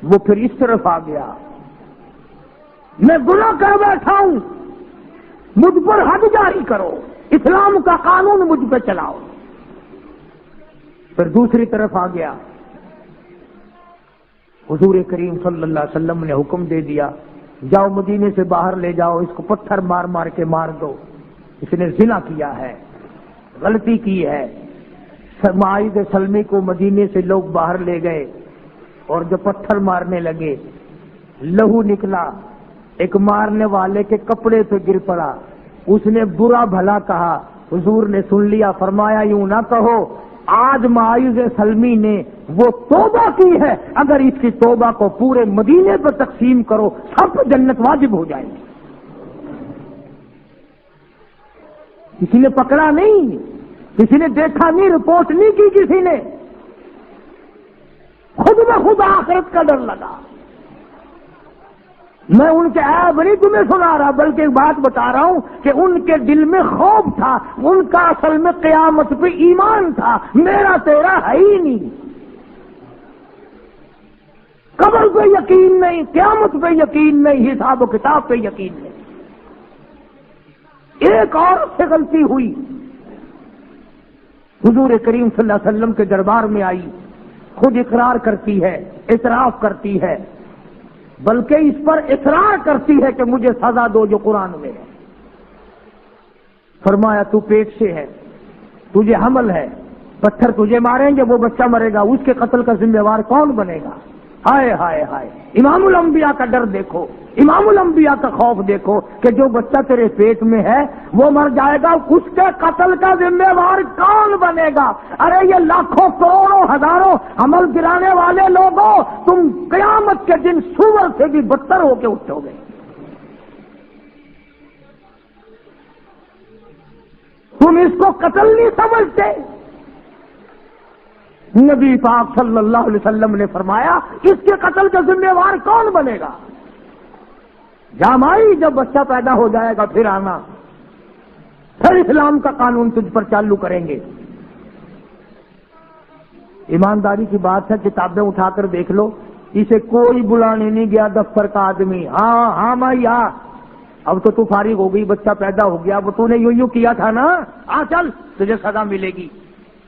وہ پھر اس طرف آ گیا، میں گناہ کر بیٹھا ہوں، مجھ پر حد جاری کرو، اسلام کا قانون مجھ پہ چلاؤ۔ پھر دوسری طرف آ گیا، حضور کریم صلی اللہ علیہ وسلم نے حکم دے دیا، جاؤ مدینے سے باہر لے جاؤ، اس کو پتھر مار مار کے مار دو، اس نے زنا کیا ہے، غلطی کی ہے۔ معاذ سلمی کو مدینے سے لوگ باہر لے گئے اور جو پتھر مارنے لگے، لہو نکلا، ایک مارنے والے کے کپڑے پہ گر پڑا، اس نے برا بھلا کہا، حضور نے سن لیا، فرمایا یوں نہ کہو، آج معاذ سلمی نے وہ توبہ کی ہے، اگر اس کی توبہ کو پورے مدینے پر تقسیم کرو سب کو جنت واجب ہو جائے گی۔ کسی نے پکڑا نہیں، کسی نے دیکھا نہیں، رپورٹ نہیں کی کسی نے، خود بخود آخرت کا ڈر لگا۔ میں ان کے عیب نہیں تمہیں سنا رہا، بلکہ ایک بات بتا رہا ہوں کہ ان کے دل میں خوف تھا، ان کا اصل میں قیامت پہ ایمان تھا، میرا تیرا ہے ہی نہیں، قبر پہ یقین نہیں، قیامت پہ یقین نہیں، حساب و کتاب پہ یقین نہیں۔ ایک اور سے غلطی ہوئی، حضور کریم صلی اللہ علیہ وسلم کے دربار میں آئی، خود اقرار کرتی ہے، اعتراف کرتی ہے، بلکہ اس پر اصرار کرتی ہے کہ مجھے سزا دو جو قرآن میں ہے۔ فرمایا تو پیٹ سے ہے، تجھے حمل ہے، پتھر تجھے ماریں گے، وہ بچہ مرے گا، اس کے قتل کا ذمہ دار کون بنے گا؟ ہائے ہائے ہائے، امام الانبیاء کا ڈر دیکھو، امام الانبیاء کا خوف دیکھو کہ جو بچہ تیرے پیٹ میں ہے وہ مر جائے گا، اس کے قتل کا ذمہ دار کون بنے گا؟ ارے یہ لاکھوں کروڑوں ہزاروں عمل گرانے والے لوگوں، تم قیامت کے دن سور سے بھی بدتر ہو کے اٹھو گے۔ تم اس کو قتل نہیں سمجھتے؟ نبی پاک صلی اللہ علیہ وسلم نے فرمایا اس کے قتل کا ذمہ دار کون بنے گا؟ جامائی جب بچہ پیدا ہو جائے گا پھر آنا، پھر اسلام کا قانون تجھ پر چالو کریں گے۔ ایمانداری کی بات ہے، کتابیں اٹھا کر دیکھ لو، اسے کوئی بلانے نہیں گیا دفتر کا آدمی، ہاں بھائی ہاں، اب تو فارغ ہو گئی، بچہ پیدا ہو گیا، وہ تو نے یوں کیا تھا نا، چل تجھے سزا ملے گی۔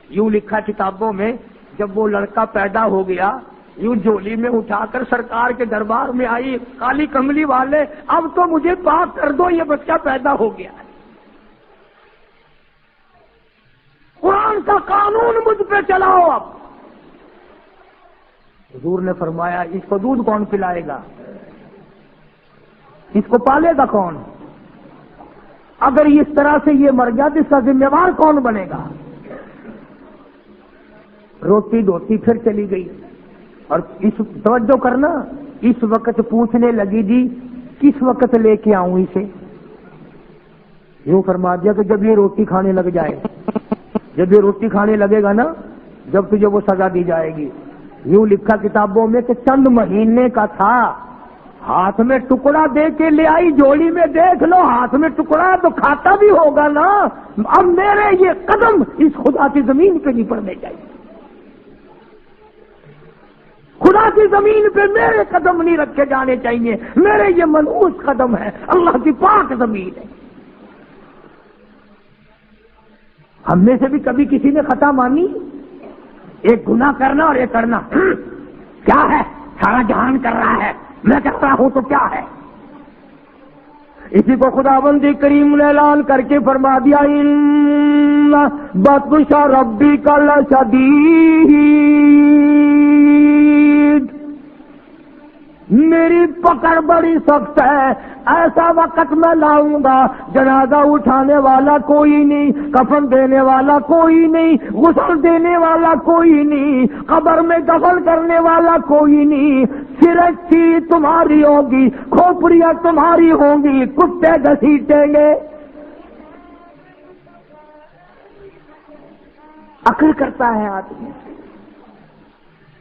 یوں لکھا کتابوں میں، جب وہ لڑکا پیدا ہو گیا، یوں جھولی میں اٹھا کر سرکار کے دربار میں آئی، کالی کملی والے اب تو مجھے پاک کر دو، یہ بچہ پیدا ہو گیا ہے، قرآن کا قانون مجھ پہ چلاؤ۔ اب حضور نے فرمایا اس کو دودھ کون پلائے گا؟ اس کو پالے گا کون؟ اگر اس طرح سے یہ مر گیا تو اس کا ذمہ دار کون بنے گا؟ روتی دھوتی پھر چلی گئی، اور اس توجہ کرنا، اس وقت پوچھنے لگی جی کس وقت لے کے آؤں اسے؟ یوں فرما دیا کہ جب یہ روٹی کھانے لگ جائے، جب یہ روٹی کھانے لگے گا نا، جب تجھے وہ سزا دی جائے گی۔ یوں لکھا کتابوں میں کہ چند مہینے کا تھا، ہاتھ میں ٹکڑا دے کے لے آئی، جوڑی میں دیکھ لو ہاتھ میں ٹکڑا تو کھاتا بھی ہوگا نا، اب میرے یہ قدم اس خدا کی زمین پہ نہیں پڑنے چاہیے، خدا کی زمین پہ میرے قدم نہیں رکھے جانے چاہیے، میرے یہ منحوس قدم ہے، اللہ کی پاک زمین ہے۔ ہم میں سے بھی کبھی کسی نے خطا مانی؟ ایک گناہ کرنا اور ایک کرنا، کیا ہے؟ سارا جہان کر رہا ہے، میں کر رہا ہوں تو کیا ہے؟ اسی کو خداوند کریم نے اعلان کر کے فرما دیا، ان بطش ربک لشدید، میری پکڑ بڑی سخت ہے، ایسا وقت میں لاؤں گا جنازہ اٹھانے والا کوئی نہیں، کفن دینے والا کوئی نہیں، غسل دینے والا کوئی نہیں، قبر میں دفن کرنے والا کوئی نہیں، سرچی تمہاری ہوگی، کھوپڑیاں تمہاری ہوں گی، کتے گھسیٹیں گے۔ عقل کرتا ہے آدمی،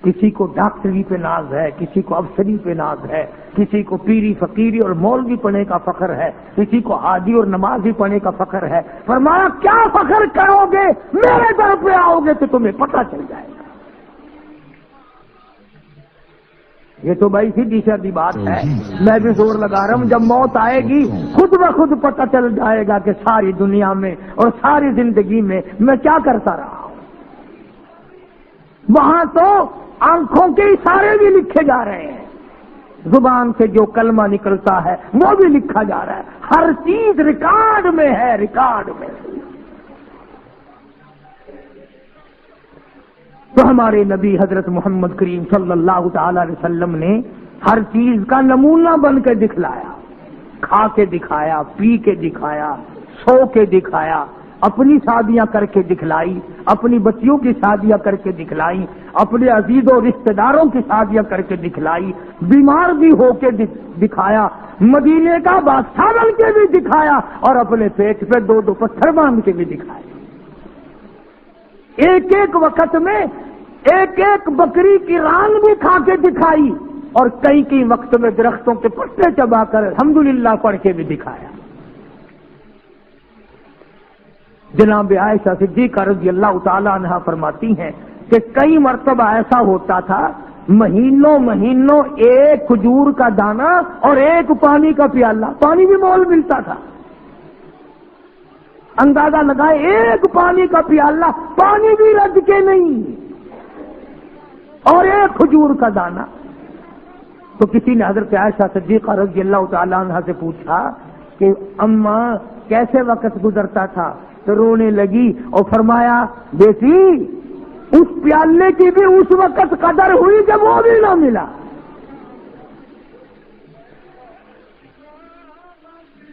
کسی کو ڈاکٹری پہ ناز ہے، کسی کو افسری پہ ناز ہے، کسی کو پیری فقیری اور مولوی پڑھنے کا فخر ہے، کسی کو حاجی اور نمازی پڑھنے کا فخر ہے۔ فرمایا کیا فخر کرو گے، میرے در پہ آؤ گے تو تمہیں پتہ چل جائے گا۔ یہ تو بھائی سیدھی سادی بات ہے، میں بھی زور لگا رہا ہوں، جب موت آئے گی خود بخود پتہ چل جائے گا کہ ساری دنیا میں اور ساری زندگی میں میں کیا کرتا رہا ہوں۔ وہاں تو آنکھوں کے اشارے بھی لکھے جا رہے ہیں، زبان سے جو کلمہ نکلتا ہے وہ بھی لکھا جا رہا ہے، ہر چیز ریکارڈ میں ہے، ریکارڈ میں۔ تو ہمارے نبی حضرت محمد کریم صلی اللہ تعالی علیہ وسلم نے ہر چیز کا نمونہ بن کے دکھلایا، کھا کے دکھایا، پی کے دکھایا، سو کے دکھایا، اپنی شادیاں کر کے دکھلائی، اپنی بچیوں کی شادیاں کر کے دکھلائی، اپنے عزیزوں رشتہ داروں کی شادیاں کر کے دکھلائی، بیمار بھی ہو کے دکھایا، مدینے کا بادشاہ بن کے بھی دکھایا، اور اپنے پیٹ پہ دو دو پتھر باندھ کے بھی دکھایا۔ ایک ایک وقت میں ایک ایک بکری کی ران بھی کھا کے دکھائی، اور کئی کئی وقت میں درختوں کے پتے چبا کر الحمدللہ پڑھ کے بھی دکھایا۔ جناب عائشہ صدیقہ رضی اللہ تعالی عنہا فرماتی ہیں کہ کئی مرتبہ ایسا ہوتا تھا مہینوں ایک کھجور کا دانہ اور ایک پانی کا پیالہ، پانی بھی مول ملتا تھا، اندازہ لگائے ایک پانی کا پیالہ، پانی بھی رج کے نہیں، اور ایک کھجور کا دانہ۔ تو کسی نے حضرت عائشہ صدیقہ رضی اللہ تعالی عنہا سے پوچھا کہ اماں کیسے وقت گزرتا تھا؟ تو رونے لگی اور فرمایا بیٹی اس پیالے کی بھی اس وقت قدر ہوئی جب وہ بھی نہ ملا۔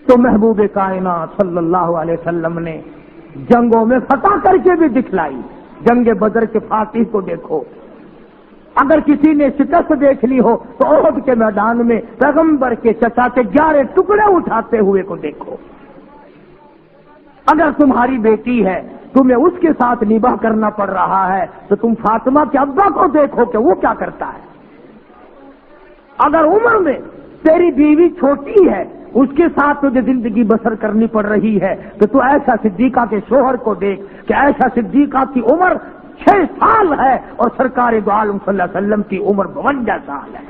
تو محبوب کائنات صلی اللہ علیہ وسلم نے جنگوں میں فتح کر کے بھی دکھلائی۔ جنگ بدر کے فاتح کو دیکھو، اگر کسی نے شکست دیکھ لی ہو تو احد کے میدان میں پیغمبر کے چچا کے 11 ٹکڑے اٹھاتے ہوئے کو دیکھو۔ اگر تمہاری بیٹی ہے تمہیں اس کے ساتھ نباہ کرنا پڑ رہا ہے تو تم فاطمہ کے ابا کو دیکھو کہ وہ کیا کرتا ہے۔ اگر عمر میں تیری بیوی چھوٹی ہے اس کے ساتھ تجھے زندگی بسر کرنی پڑ رہی ہے تو عائشہ صدیقہ کے شوہر کو دیکھ کہ عائشہ صدیقہ کی عمر 6 سال ہے اور سرکار دو عالم صلی اللہ علیہ وسلم کی عمر 52 سال ہے۔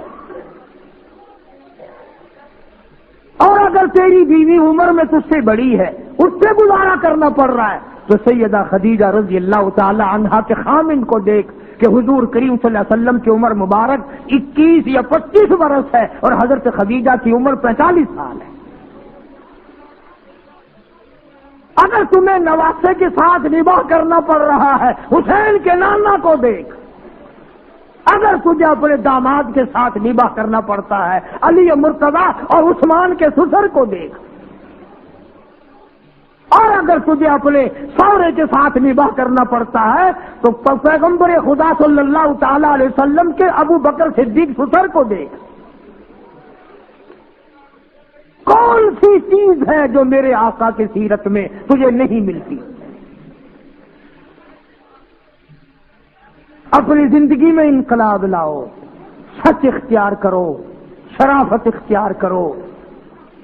اور اگر تیری بیوی عمر میں تجھ سے بڑی ہے اس سے گزارا کرنا پڑ رہا ہے تو سیدہ خدیجہ رضی اللہ تعالی عنہا کے خامن کو دیکھ کہ حضور کریم صلی اللہ علیہ وسلم کی عمر مبارک 21 یا 25 برس ہے اور حضرت خدیجہ کی عمر 45 سال ہے۔ اگر تمہیں نواسے کے ساتھ نباہ کرنا پڑ رہا ہے حسین کے نانا کو دیکھ، اگر تجھے اپنے داماد کے ساتھ نباہ کرنا پڑتا ہے علی مرتضی اور عثمان کے سسر کو دیکھ، اور اگر تجھے اپنے سورے کے ساتھ نباہ کرنا پڑتا ہے تو پیغمبر خدا صلی اللہ تعالی علیہ وسلم کے ابو بکر صدیق سسر کو دیکھ۔ کون سی چیز ہے جو میرے آقا کی سیرت میں تجھے نہیں ملتی؟ اپنی زندگی میں انقلاب لاؤ، سچ اختیار کرو، شرافت اختیار کرو،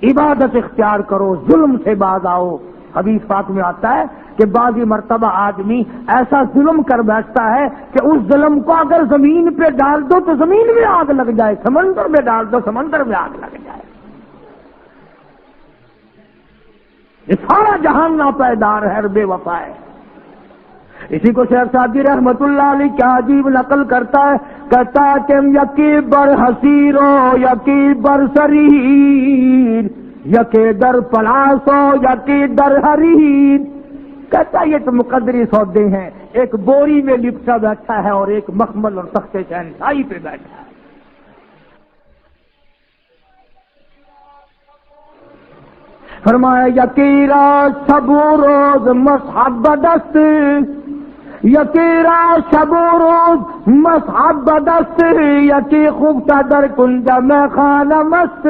عبادت اختیار کرو، ظلم سے باز آؤ۔ حدیث پاک میں آتا ہے کہ بعضی مرتبہ آدمی ایسا ظلم کر بیٹھتا ہے کہ اس ظلم کو اگر زمین پہ ڈال دو تو زمین میں آگ لگ جائے، سمندر میں ڈال دو سمندر میں آگ لگ جائے۔ یہ سارا جہان ناپائیدار ہے اور بے وفا ہے۔ اسی کو شیخ سعدی رحمت اللہ علیہ کیا عجیب نقل کرتا ہے، کہتا ہے کہ یکی بر حسیرو یکی بر سریر، یکی در پلاسو یکی در حریر۔ کہتا ہے یہ تو مقدری سودے ہیں، ایک بوری میں لپٹا بیٹھا ہے اور ایک مخمل اور تخت شہنشاہی پہ بیٹھا ہے۔ فرمایا یکی را شب و روز مصحف بدست، یکی را شب و روز مصحف بدست، یکی خوب در کنج میں خانہ مست.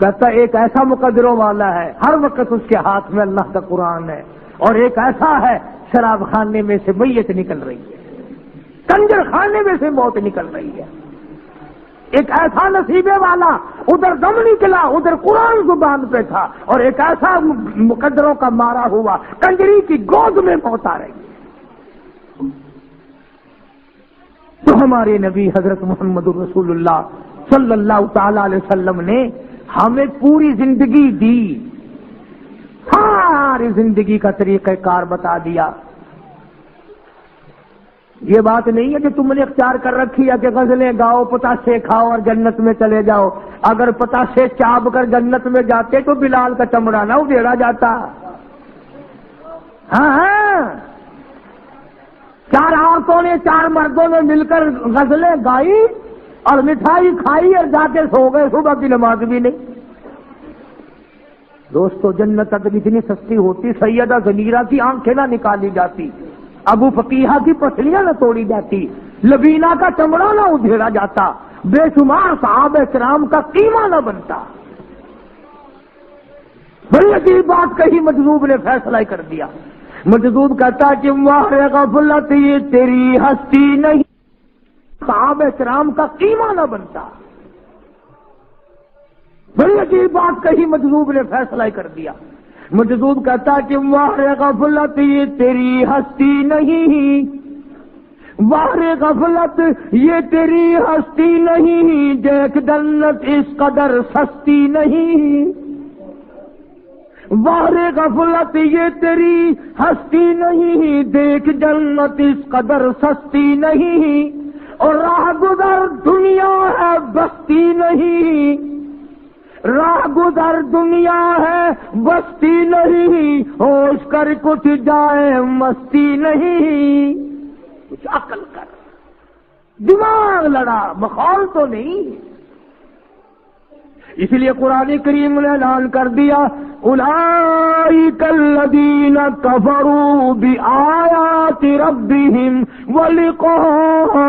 کہتا ایک ایسا مقدروں والا ہے ہر وقت اس کے ہاتھ میں اللہ کا قرآن ہے، اور ایک ایسا ہے شراب خانے میں سے میت نکل رہی ہے، کنجر خانے میں سے موت نکل رہی ہے. ایک ایسا نصیبے والا ادھر دم نکلا ادھر قرآن زبان پہ تھا، اور ایک ایسا مقدروں کا مارا ہوا کنجری کی گود میں موت آ رہی ہے. تو ہمارے نبی حضرت محمد رسول اللہ صلی اللہ تعالی علیہ وسلم نے ہمیں پوری زندگی دی، ساری زندگی کا طریقہ کار بتا دیا. یہ بات نہیں ہے کہ تم نے اختیار کر رکھی ہے کہ غزلیں گاؤ پتاسے کھاؤ اور جنت میں چلے جاؤ. اگر پتاسے چاپ کر جنت میں جاتے تو بلال کا چمڑا نہ ادھیڑا جاتا. ہاں چار عورتوں نے چار مردوں نے مل کر غزلیں گائی اور مٹھائی کھائی اور جا کے سو گئے، صبح کی نماز بھی نہیں. دوستو جنت اگر اتنی سستی ہوتی سیدہ زنیرہ کی آنکھیں نہ نکالی جاتی، ابو فقیہہ کی پسلیاں نہ توڑی جاتی، لبینہ کا چمڑا نہ ادھیڑا جاتا، بے شمار صحابہ کرام کا قیمہ نہ بنتا. بڑی عجیب بات کہی مجذوب نے، فیصلہ کر دیا. مجذوب کہتا کہ واہ غفلت یہ تیری ہستی نہیں، صحابہ کرام کا قیمہ نہ بنتا. بڑی عجیب بات کہی مجذوب نے، فیصلہ کر دیا. مجذوب کہتا کہ واہ غفلت یہ تیری ہستی نہیں، واہ غفلت یہ تیری ہستی نہیں، دیکھ جنت اس قدر سستی نہیں. واہ غفلت یہ تیری ہستی نہیں، دیکھ جنت اس قدر سستی نہیں، اور راہ گزر دنیا ہے بستی نہیں، راہ گزر دنیا ہے بستی نہیں، ہوش کر کچھ جائے مستی نہیں. کچھ عقل کر، دماغ لڑا، مخول تو نہیں. اس لیے قرآن کریم نے اعلان کر دیا اولئک الذین کفروا بآیات ربہم ولقائہ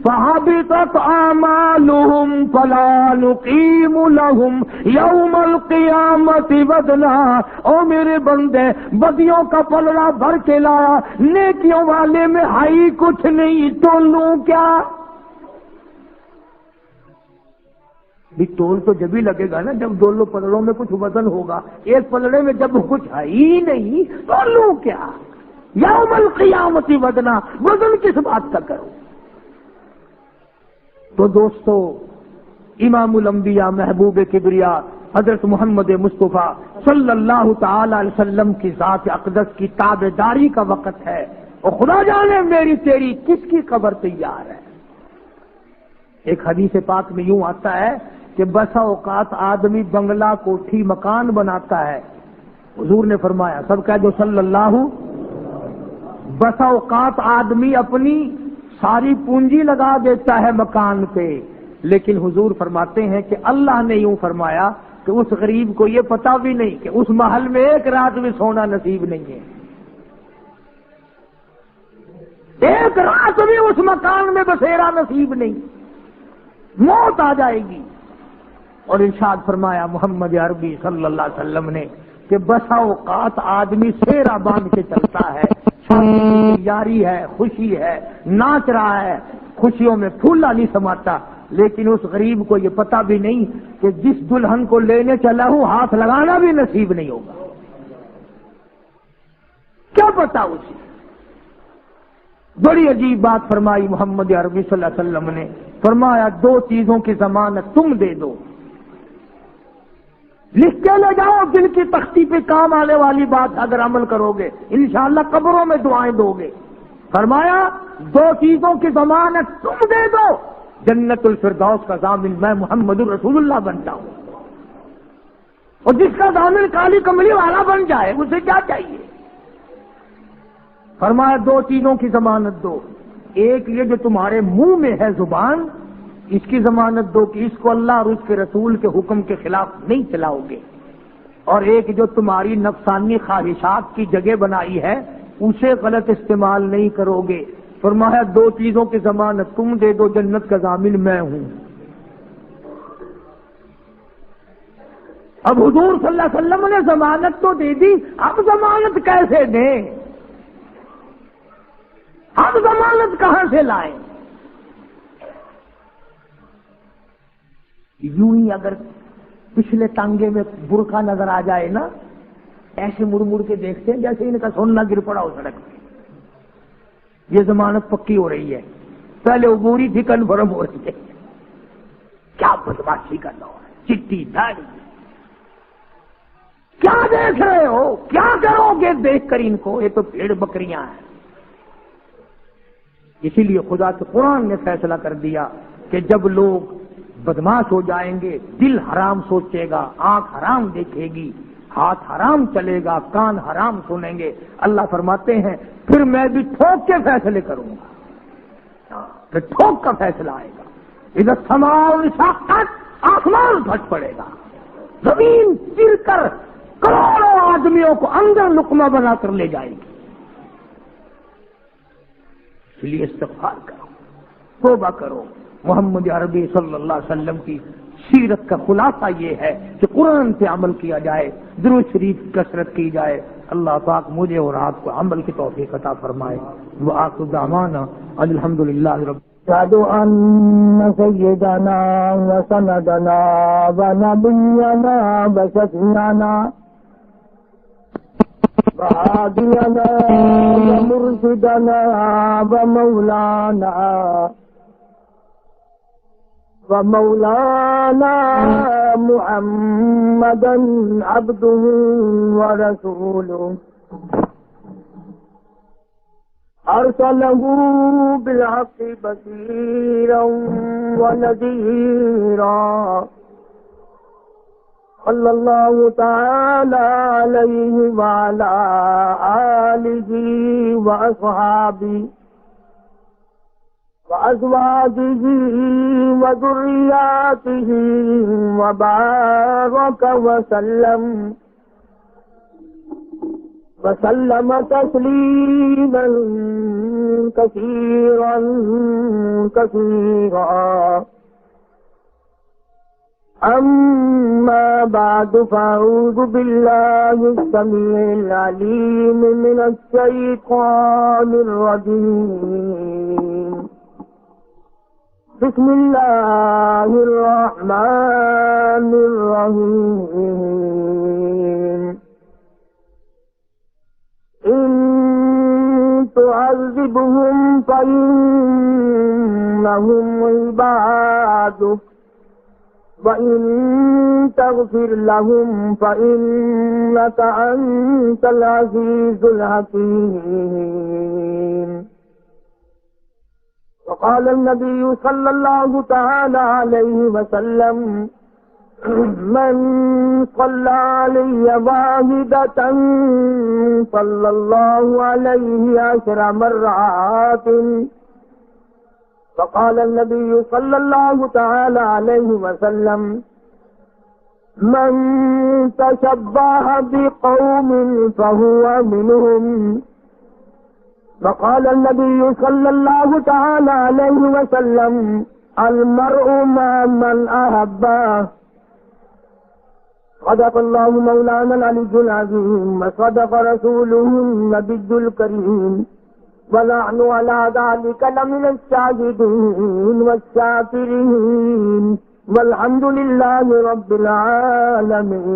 فحبطت اعمالہم فلا نقیم لہم یوم القیامت وزنا. او میرے بندے بدیوں کا پلڑا بھر کے لایا، نیکیوں والے میں ہائی کچھ نہیں، تو لوں کیا؟ بھی تول تو جب ہی لگے گا نا جب دونوں پلڑوں میں کچھ وزن ہوگا. ایک پلڑے میں جب کچھ ہے ہی نہیں تو لوں کیا؟ یوم القیامت وزنا، وزن کس بات کا کرو؟ تو دوستو امام الانبیاء محبوب کبریا حضرت محمد مصطفیٰ صلی اللہ تعالی علیہ وسلم کی ذات اقدس کی تابعداری کا وقت ہے، اور خدا جانے میری تیری کس کی قبر تیار ہے. ایک حدیث پاک میں یوں آتا ہے کہ بسا اوقات آدمی بنگلہ کوٹھی مکان بناتا ہے. حضور نے فرمایا، سب کہہ دو صلی اللہ. بسا اوقات آدمی اپنی ساری پونجی لگا دیتا ہے مکان پہ، لیکن حضور فرماتے ہیں کہ اللہ نے یوں فرمایا کہ اس غریب کو یہ پتہ بھی نہیں کہ اس محل میں ایک رات بھی سونا نصیب نہیں ہے، ایک رات بھی اس مکان میں بسیرا نصیب نہیں، موت آ جائے گی. اور ارشاد فرمایا محمد عربی صلی اللہ علیہ وسلم نے کہ بسا اوقات آدمی سیرا باندھ کے چلتا ہے، یاری ہے، خوشی ہے، ناچ رہا ہے، خوشیوں میں پھولا نہیں سماتا، لیکن اس غریب کو یہ پتہ بھی نہیں کہ جس دلہن کو لینے چلا ہوں ہاتھ لگانا بھی نصیب نہیں ہوگا. کیا پتا اسے؟ بڑی عجیب بات فرمائی محمد عربی صلی اللہ علیہ وسلم نے. فرمایا دو چیزوں کی ضمانت تم دے دو، لکھ کے لے جاؤ، جن کی تختی پہ کام آنے والی بات اگر عمل کرو گے انشاءاللہ قبروں میں دعائیں دو گے. فرمایا دو چیزوں کی ضمانت تم دے دو، جنت الفردوس کا ضامن میں محمد رسول اللہ بنتا ہوں، اور جس کا ضامن کالی کملی والا بن جائے اسے کیا چاہیے؟ فرمایا دو چیزوں کی ضمانت دو، ایک یہ جو تمہارے منہ میں ہے زبان، اس کی ضمانت دو کہ اس کو اللہ اور اس کے رسول کے حکم کے خلاف نہیں چلاؤ گے، اور ایک جو تمہاری نفسانی خواہشات کی جگہ بنائی ہے اسے غلط استعمال نہیں کرو گے۔ فرمایا دو چیزوں کی ضمانت تم دے دو، جنت کا ضامن میں ہوں۔ اب حضور صلی اللہ علیہ وسلم نے ضمانت تو دے دی، اب ضمانت کیسے دیں؟ اب ضمانت کہاں سے لائیں؟ یوں ہی اگر پچھلے ٹانگے میں برقع نظر آ جائے نا، ایسے مڑ مڑ کے دیکھتے ہیں جیسے ان کا سونا گر پڑا ہو سڑک پہ، یہ ضمانت پکی ہو رہی ہے، پہلے عبوری تھی کنفرم ہو رہی ہے۔ کیا بدماشی کرنا ہو رہا ہے، چٹی داڑھی، کیا دیکھ رہے ہو؟ کیا کرو گے دیکھ کر ان کو؟ یہ تو بھیڑ بکریاں ہیں۔ اسی لیے خدا کے قرآن نے فیصلہ کر دیا کہ جب لوگ بدماش ہو جائیں گے، دل حرام سوچے گا، آنکھ حرام دیکھے گی، ہاتھ حرام چلے گا، کان حرام سنیں گے، اللہ فرماتے ہیں پھر میں بھی ٹھوک کے فیصلے کروں گا، پھر ٹھوک کا فیصلہ آئے گا۔ اذا السماء انشقت، آسمان پھٹ پڑے گا، زمین چر کر کروڑوں آدمیوں کو اندر لقمہ بنا کر لے جائے گی۔ اس لیے استغفار کرو، توبہ کرو۔ محمد عربی صلی اللہ علیہ وسلم کی سیرت کا خلاصہ یہ ہے کہ قرآن پہ عمل کیا جائے، درود شریف کی کثرت کی جائے۔ اللہ پاک مجھے اور آپ کو عمل کی توفیق عطا فرمائے۔ وآخر دعوانا الحمدللہ رب أشهد أن سيدنا وسندنا ونبينا وشفيعنا وهادينا ومرشدنا ومولانا محمدا عبده ورسوله أرسله بالحق بشيرا ونذيرا صلى الله تعالى عليه وعلى آله وأصحابه وأزواجه وذرياته وبارك وسلم تسليما كثيرا كثيرا. أما بعد فأعوذ بالله السميع العليم من الشيطان الرجيم. بسم الله الرحمن الرحيم. إن تعذبهم فإنهم عبادك وإن تغفر لهم فإنك أنت العزيز الحكيم. وقال النبي صلى الله تعالى عليه وسلم من صلى علي واحدة صلى الله عليه 10 مرات. وقال النبي صلى الله تعالى عليه وسلم من تشبه بقوم فهو منهم. وقال النبي صلى الله تعالى عليه وسلم المرء مع من أحبه. صدق الله مولانا العلي العظيم وصدق رسوله النبي الكريم ونحن على ذلك لمن الشاهدين والشاكرين والحمد لله رب العالمين.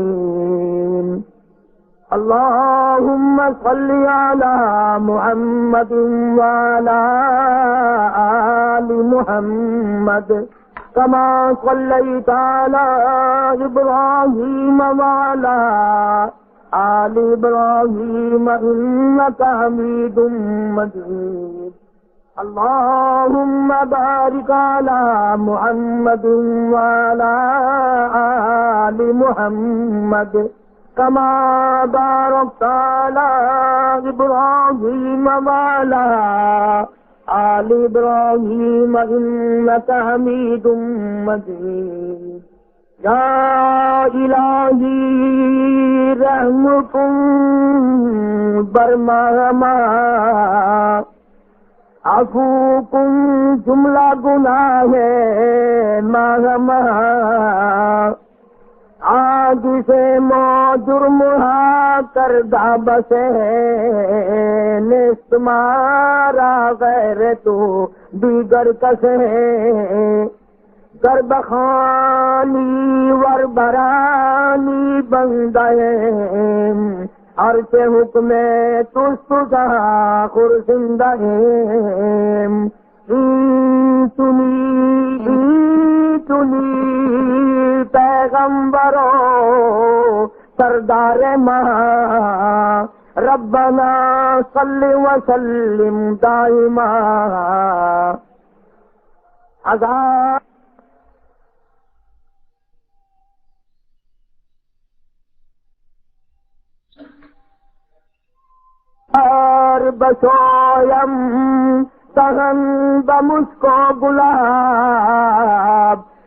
اللهم صل على محمد وعلى آل محمد كما صليت على إبراهيم وعلى آل إبراهيم إنك حميد مجيد. اللهم بارك على محمد وعلى آل محمد كما باركت على إبراهيم وعلى آل ابراہیم انک حمید مجید یا الہی رحمکم برمہما عفوکم جملہ گناہ مہما آج سے مو جرم کردہ بسے نستمارا غیر تو دیگر کسے گربخانی وربرانی بندے عرش حکم تستزا خرسندہ تنی پیغمبرو سردار ماں ربنا صلی وسلم دائما اور بسویم سہن بمسکو گلاب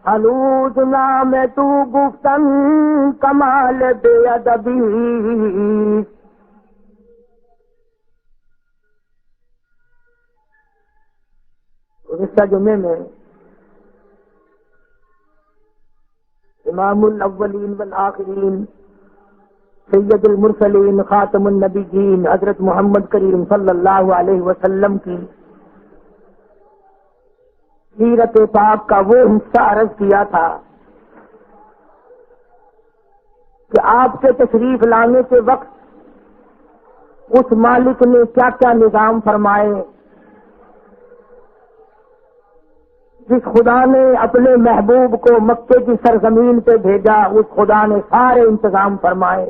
حلوز نام تو گفتن کمال بے ادبی گزشتہ جمعے میں امام الاولین والآخرین سید المرسلین خاتم النبیین حضرت محمد کریم صلی اللہ علیہ وسلم کی سیرت پاک کا وہ حصہ عرض کیا تھا کہ آپ کے تشریف لانے کے وقت اس مالک نے کیا کیا نظام فرمائے، جس خدا نے اپنے محبوب کو مکے کی سرزمین پہ بھیجا اس خدا نے سارے انتظام فرمائے،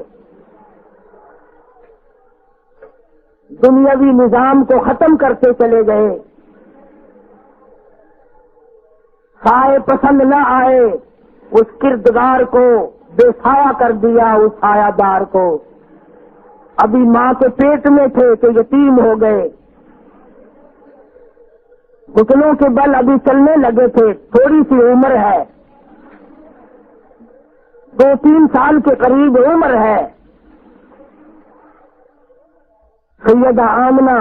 دنیاوی نظام کو ختم کرتے چلے گئے، سائے پسند نہ آئے اس کردگار کو بے سایہ کر دیا، اس سایہ دار کو ابھی ماں کے پیٹ میں تھے تو یتیم ہو گئے، گھٹنوں کے بل ابھی چلنے لگے تھے، تھوڑی سی عمر ہے، 2-3 سال کے قریب عمر ہے، سیدہ آمنہ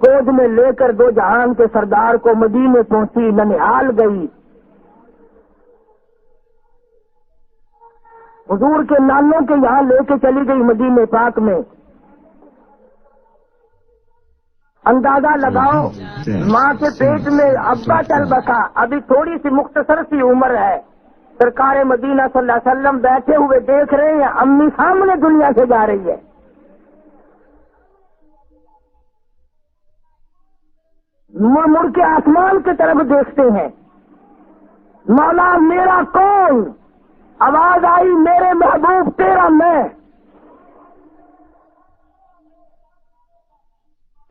گود میں لے کر 2 جہان کے سردار کو مدینے پہنچی، ننہال گئی، حضور کے نانوں کے یہاں لے کے چلی گئی مدینے پاک میں۔ اندازہ لگاؤ ماں کے پیٹ میں ابا چل بسا، ابھی تھوڑی سی مختصر سی عمر ہے، سرکار مدینہ صلی اللہ علیہ وسلم بیٹھے ہوئے دیکھ رہے ہیں امی سامنے دنیا سے جا رہی ہے، مڑ مڑ کے آسمان کی طرف دیکھتے ہیں، مولا میرا کون؟ آواز آئی میرے محبوب تیرا میں۔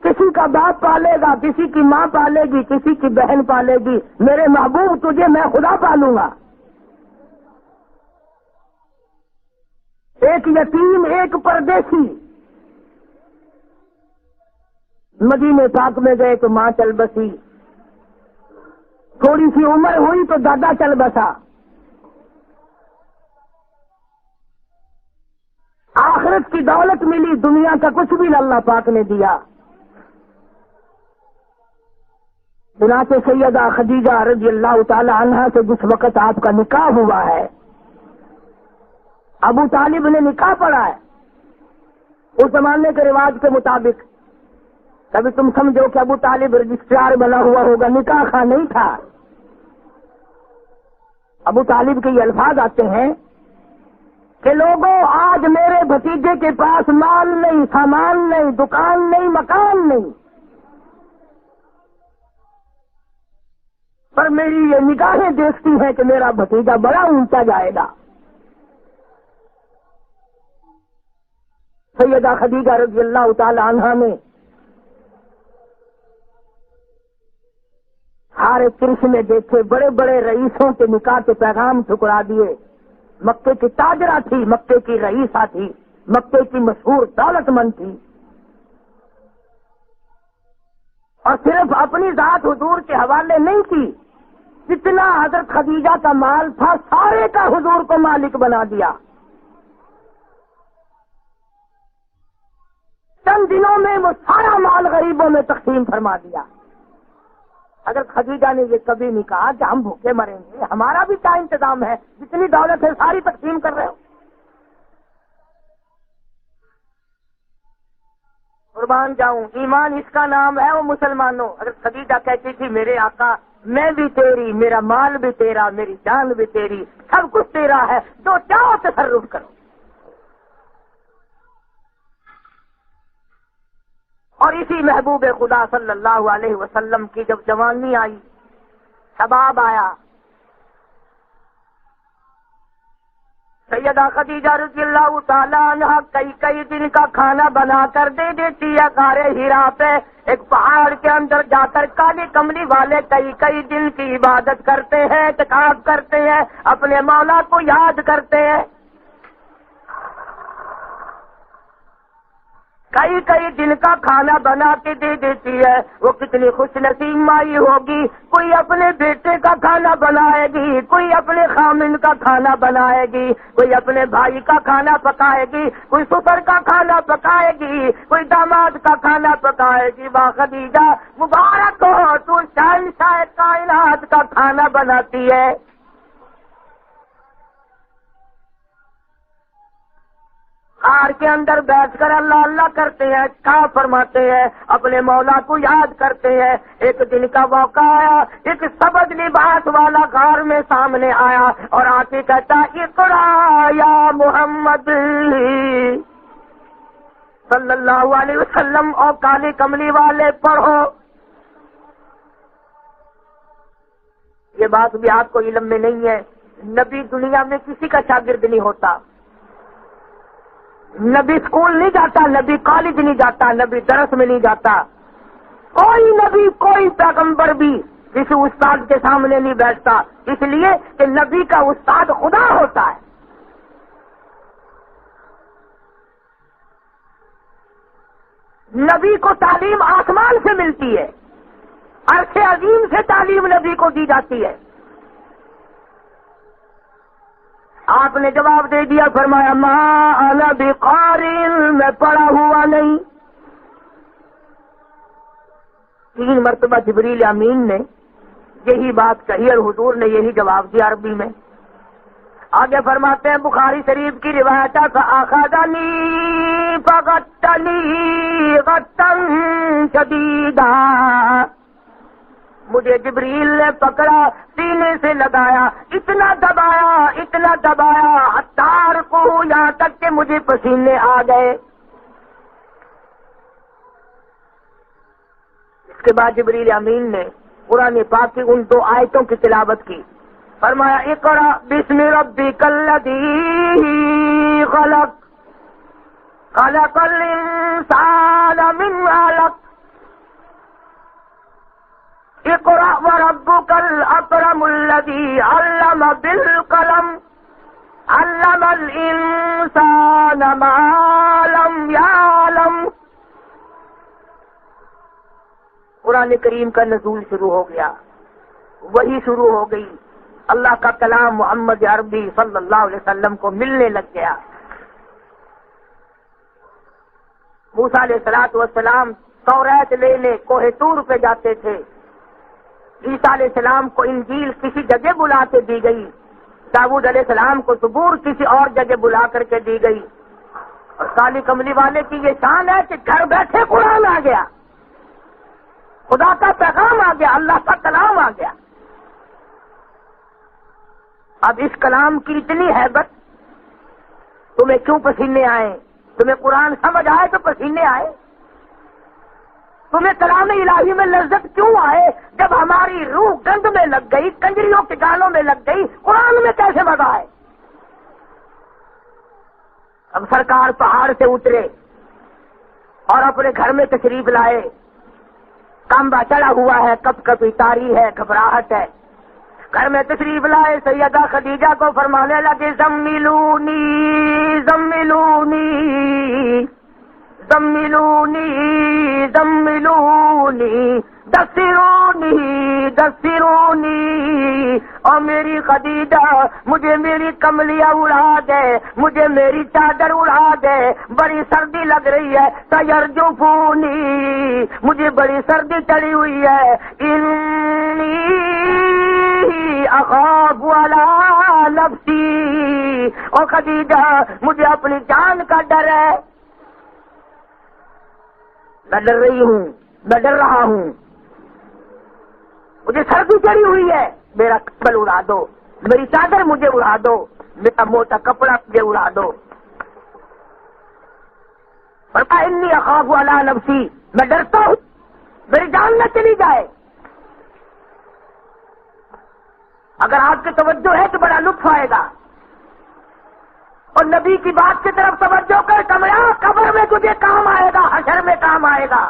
کسی کا باپ پالے گا، کسی کی ماں پالے گی، کسی کی بہن پالے گی، میرے محبوب تجھے میں خدا پالوں گا۔ ایک یتیم ایک پردیسی مدینے پاک میں گئے تو ماں چل بسی، تھوڑی سی عمر ہوئی تو دادا چل بسا، آخرت کی دولت ملی، دنیا کا کچھ بھی اللہ پاک نے دیا۔ چنانچہ سیدہ خدیجہ رضی اللہ تعالی عنہا سے جس وقت آپ کا نکاح ہوا ہے، ابو طالب نے نکاح پڑھا ہے، اس زمانے کے رواج کے مطابق، کبھی تم سمجھو کہ ابو طالب رجسٹرار بنا ہوا ہوگا، نکاح خواہ نہیں تھا۔ ابو طالب کے یہ الفاظ آتے ہیں کہ لوگوں آج میرے بھتیجے کے پاس مال نہیں، سامان نہیں، دکان نہیں، مکان نہیں، پر میری یہ نگاہیں دیکھتی ہیں کہ میرا بھتیجا بڑا اونچا جائے گا۔ سیدہ خدیجہ رضی اللہ تعالی عنہا نے سارے کرشمے دیکھے، بڑے بڑے رئیسوں کے نکاح کے پیغام ٹھکرا دیے، مکے کی تاجرہ تھی، مکے کی رئیسہ تھی، مکے کی مشہور دولت مند تھی، اور صرف اپنی ذات حضور کے حوالے نہیں کی، جتنا حضرت خدیجہ کا مال تھا سارے کا حضور کو مالک بنا دیا. چند دنوں میں وہ سارا مال غریبوں میں تقسیم فرما دیا. حضرت خدیجہ نے یہ کبھی نہیں کہا کہ ہم بھوکے مریں گے، ہمارا بھی کیا انتظام ہے، جتنی دولت ہے ساری تقسیم کر رہے ہو. قربان جاؤں، ایمان اس کا نام ہے. وہ مسلمانوں، حضرت خدیجہ کہتی تھی میرے آقا میں بھی تیری، میرا مال بھی تیرا، میری جان بھی تیری، سب کچھ تیرا ہے، جو چاہو تصرف کرو. اور اسی محبوب خدا صلی اللہ علیہ وسلم کی جب جوانی آئی، شباب آیا، سیدہ خدیجہ رضی اللہ تعالیٰ عنہ کئی دن کا کھانا بنا کر دے دیتی ہے. غار حرا پہ ایک پہاڑ کے اندر جا کر کالی کملی والے کئی دن کی عبادت کرتے ہیں، اعتکاف کرتے ہیں، اپنے مولا کو یاد کرتے ہیں. کئی دن کا کھانا بنا کے دے دیتی ہے. وہ کتنی خوش نصیب مائی ہوگی. کوئی اپنے بیٹے کا کھانا بنائے گی، کوئی اپنے خامن کا کھانا بنائے گی، کوئی اپنے بھائی کا کھانا پکائے گی، کوئی سسر کا کھانا پکائے گی، کوئی داماد کا کھانا پکائے گی. واہ خدیجہ مبارک ہو، تو شہنشاہ کائنات کا کھانا بناتی ہے. غار کے اندر بیٹھ کر اللہ اللہ کرتے ہیں، کیا فرماتے ہیں، اپنے مولا کو یاد کرتے ہیں. ایک دن کا موقع آیا، ایک سبز لباس والا غار میں سامنے آیا اور آ کے کہتا اقرا یا محمد صلی اللہ علیہ وسلم، اور کالی کملی والے پڑھو. یہ بات بھی آپ کو علم میں نہیں ہے، نبی دنیا میں کسی کا شاگرد نہیں ہوتا، نبی اسکول نہیں جاتا، نبی کالج نہیں جاتا، نبی درس میں نہیں جاتا. کوئی نبی کوئی پیغمبر بھی کسی استاد کے سامنے نہیں بیٹھتا، اس لیے کہ نبی کا استاد خدا ہوتا ہے. نبی کو تعلیم آسمان سے ملتی ہے، عرش عظیم سے تعلیم نبی کو دی جاتی ہے. آپ نے جواب دے دیا، فرمایا ما انا بقاری، میں پڑھا ہوا نہیں. 3 مرتبہ جبریل امین نے یہی بات کہی اور حضور نے یہی جواب دیا عربی میں. آگے فرماتے ہیں بخاری شریف کی روایت ہے فاخذنی فغتنی غتا شدیدا، مجھے جبریل نے پکڑا، سینے سے لگایا، اتنا دبایا حتار کو، یہاں تک کہ مجھے پسینے آ گئے. اس کے بعد جبریل امین نے قرآن پاک کی ان 2 آیتوں کی تلاوت کی. فرمایا اقرأ بسم ربک الذی خلق خلق الانسان من علق اقرأ وربک الاکرم الذی علم بالقلم علم الانسان ما لم یعلم. قرآن کریم کا نزول شروع ہو گیا، وہی شروع ہو گئی، اللہ کا کلام محمد عربی صلی اللہ علیہ وسلم کو ملنے لگ گیا. موسیٰ علیہ السلام توریت لینے کوہ طور پہ جاتے تھے. عیسیٰ علیہ السلام کو انجیل کسی جگہ بلا کے دی گئی، داؤد علیہ السلام کو زبور کسی اور جگہ بلا کر کے دی گئی. اور کالی کملی والے کی یہ شان ہے کہ گھر بیٹھے قرآن آ گیا، خدا کا پیغام آ گیا، اللہ کا کلام آ گیا. اب اس کلام کی اتنی ہیبت، تمہیں کیوں پسینے آئے؟ تمہیں قرآن سمجھ آئے تو پسینے آئے. تمہیں کلام الہی میں لذت کیوں آئے؟ جب ہماری روح گند میں لگ گئی، کنجریوں کے گالوں میں لگ گئی، قرآن میں کیسے مزہ آئے؟ اب سرکار پہاڑ سے اترے اور اپنے گھر میں تشریف لائے. کانبا چڑھا ہوا ہے، کپ کپی تاری ہے، گھبراہٹ ہے. گھر میں تشریف لائے، سیدہ خدیجہ کو فرمانے لگے زملونی زملونی زملونی زملونی، دسرونی دسرونی، اور میری خدیجہ مجھے میری کملیاں اڑا دے، مجھے میری چادر اڑا دے، بڑی سردی لگ رہی ہے، تیرجفونی، مجھے بڑی سردی چڑھی ہوئی ہے، انی اخاف علی نفسی، اور خدیجہ مجھے اپنی جان کا ڈر ہے، میں ڈر رہی ہوں، میں ڈر رہا ہوں، مجھے سردی چڑھی ہوئی ہے، میرا کمبل اڑا دو، میری چادر مجھے اڑا دو، میرا موٹا کپڑا مجھے اڑا دو۔ فرمایا انی اخاف علی نفسی، میں ڈرتا ہوں میری جان نہ چلی جائے۔ اگر آپ کی توجہ ہے تو بڑا لطف آئے گا، اور نبی کی بات کی طرف توجہ کر، کمرہ قبر میں تجھے کام آئے گا، حشر میں کام آئے گا،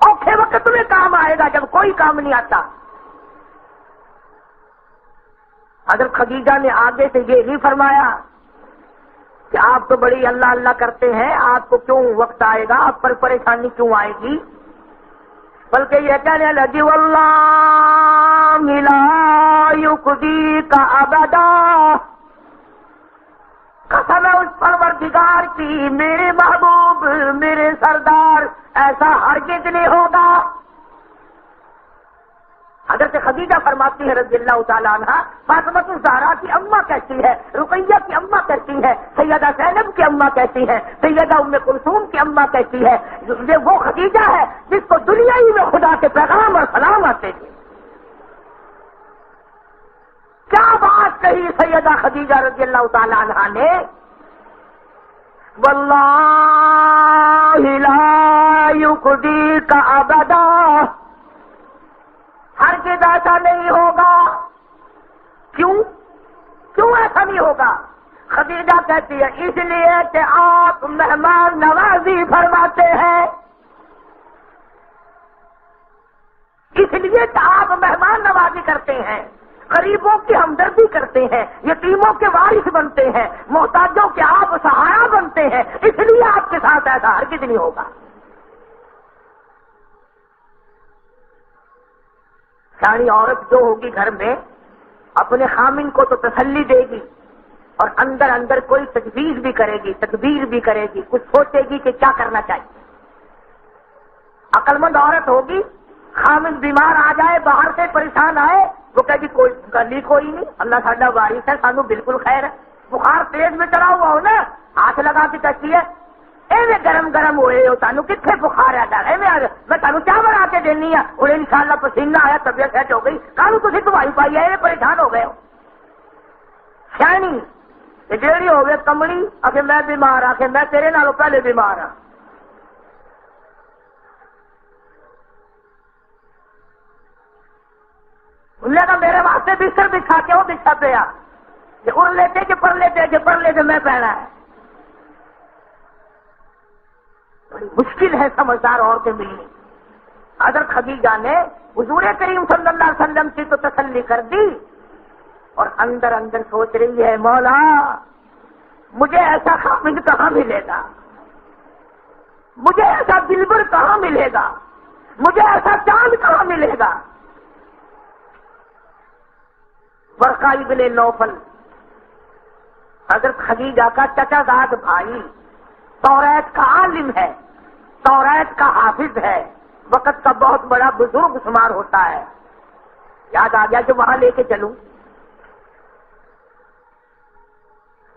اوکھے وقت تمہیں کام آئے گا جب کوئی کام نہیں آتا۔ حضرت خدیجہ نے آگے سے یہ نہیں فرمایا کہ آپ تو بڑی اللہ اللہ کرتے ہیں، آپ کو کیوں وقت آئے گا، آپ پر پریشانی کیوں آئے گی، بلکہ یہ کہنے لگی واللہ لا یخزیک ابدا، قسم ہے اس پروردگار کی، میرے محبوب میرے سردار، ایسا ہرگز نہیں ہوگا۔ حضرت خدیجہ فرماتی ہے رضی اللہ تعالیٰ عنہ، فاطمہ الزہرا کی اماں کہتی ہے، رقیہ کی اماں کہتی ہے، سیدہ زینب کی اماں کہتی ہے، سیدہ ام کلثوم کی اماں کہتی ہے، یہ وہ خدیجہ ہے جس کو دنیا ہی میں خدا کے پیغام اور سلام آتے تھے۔ کیا بات کہی سیدہ خدیجہ رضی اللہ تعالیٰ عنہ نے، واللہ لا یخزیک ابدا، ہرگز ایسا نہیں ہوگا۔ کیوں ایسا نہیں ہوگا؟ خدیجہ کہتی ہے اس لیے کہ آپ مہمان نوازی فرماتے ہیں، اس لیے کہ آپ مہمان نوازی کرتے ہیں، غریبوں کی ہمدردی کرتے ہیں، یتیموں کے وارث بنتے ہیں، محتاجوں کے آپ سہارا بنتے ہیں، اس لیے آپ کے ساتھ ایسا ہرگز نہیں ہوگا۔ ساری عورت جو ہوگی گھر میں اپنے خامن کو تو تسلی دے گی، اور اندر اندر کوئی تجویز بھی کرے گی، تدبیر بھی کرے گی، کچھ سوچے گی کہ کیا کرنا چاہیے۔ عقل مند عورت ہوگی، خامن بیمار آ جائے، باہر سے پریشان آئے، وہ کہے گی کوئی گلی کوئی نہیں، اللہ ساڈا وارث ہے، سانو بالکل خیر ہے۔ بخار تیز میں چڑھا ہوا ہو نا، ہاتھ لگا کے کہتی ہے ایویں گرم گرم ہوئے ہو، تانوں کتنے بخار ہے ڈر ایویں، میں تانوں چاہ بنا کے دینی ہے، اور انشاءاللہ پسینہ آیا، طبیعت سیٹ ہو گئی، کانوں تسی دوائی پائی ہے، پریشان ہو گئے ہو۔ سیانی جیڑی ہوگی کمڑی آگے میں بیمار آ کے میں تیرے نالوں پہلے بیمار ہاں۔ انہیں کہا میرے واسطے بستر بچھا کے وہ بچھا پیا، جی اڑ لیتے کہ پر لیتے، جی پر لیتے میں پہنا ہے۔ بڑی مشکل ہے سمجھدار عورتیں ملنی۔ حضرت خدیجہ نے حضور کریم صلی اللہ علیہ وسلم کی تو تسلی کر دی، اور اندر اندر سوچ رہی ہے مولا مجھے ایسا خامد کہاں ملے گا، مجھے ایسا دلبر کہاں ملے گا، مجھے ایسا چاند کہاں ملے گا۔ ورقہ ابن نوفل حضرت خدیجہ کا چچا زاد بھائی، توریت کا عالم ہے، توریت کا حافظ ہے، وقت کا بہت بڑا بزرگ شمار ہوتا ہے۔ یاد آ گیا کہ وہاں لے کے چلوں۔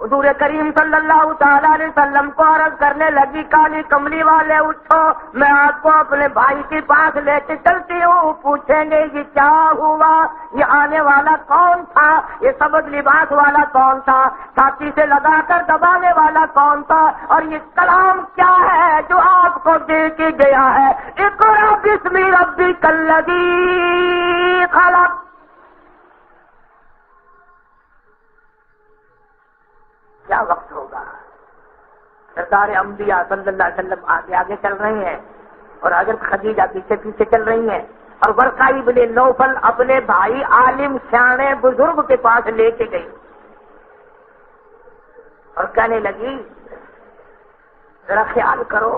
حضور کریم صلی اللہ تعالی علیہ وسلم کو عرض کرنے لگی کالی کملی والے اٹھو، میں آپ کو اپنے بھائی کے پاس لے کے چلتی ہوں، پوچھیں گے یہ کیا ہوا، یہ آنے والا کون تھا، یہ سبز لباس والا کون تھا، چھاتی سے لگا کر دبانے والا کون تھا، اور یہ کلام کیا ہے جو آپ کو دے کے گیا ہے، اقرأ بسم ربک الذی خلق۔ کیا وقت ہوگا؟ سردار انبیاء صلی اللہ علیہ وسلم آگے آگے چل رہے ہیں، اور حضرت خدیجہ پیچھے پیچھے چل رہی ہیں، اور ورقہ ابن نوفل اپنے بھائی عالم سیانے بزرگ کے پاس لے کے گئی، اور کہنے لگی ذرا خیال کرو،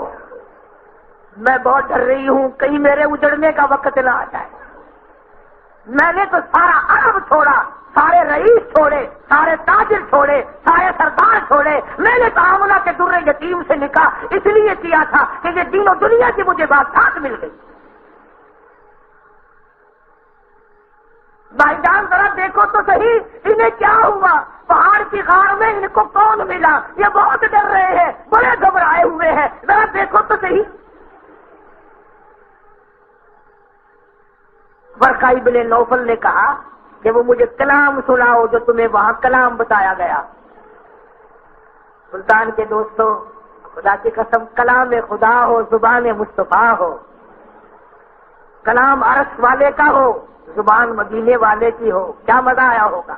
میں بہت ڈر رہی ہوں کہیں میرے اجڑنے کا وقت نہ آ جائے. میں نے تو سارا عرب چھوڑا، سارے رئیس چھوڑے، سارے تاجر چھوڑے، سارے سردار چھوڑے. میں نے تعاملہ کے در یتیم سے نکاح اس لیے کیا تھا کہ یہ دین و دنیا کی مجھے بادشاہت مل گئی. بھائی جان ذرا دیکھو تو صحیح انہیں کیا ہوا. پہاڑ کی غار میں ان کو کون ملا؟ یہ بہت ڈر رہے ہیں، بڑے گھبرائے ہوئے ہیں. ذرا دیکھو تو صحیح. ورقہ ابن نوفل نے کہا کہ وہ مجھے کلام سناؤ جو تمہیں وہاں کلام بتایا گیا. سلطان کے دوستو، خدا کی قسم کلام خدا ہو، زبان مصطفیٰ ہو، کلام عرش والے کا ہو، زبان مدینے والے کی ہو، کیا مزہ آیا ہوگا.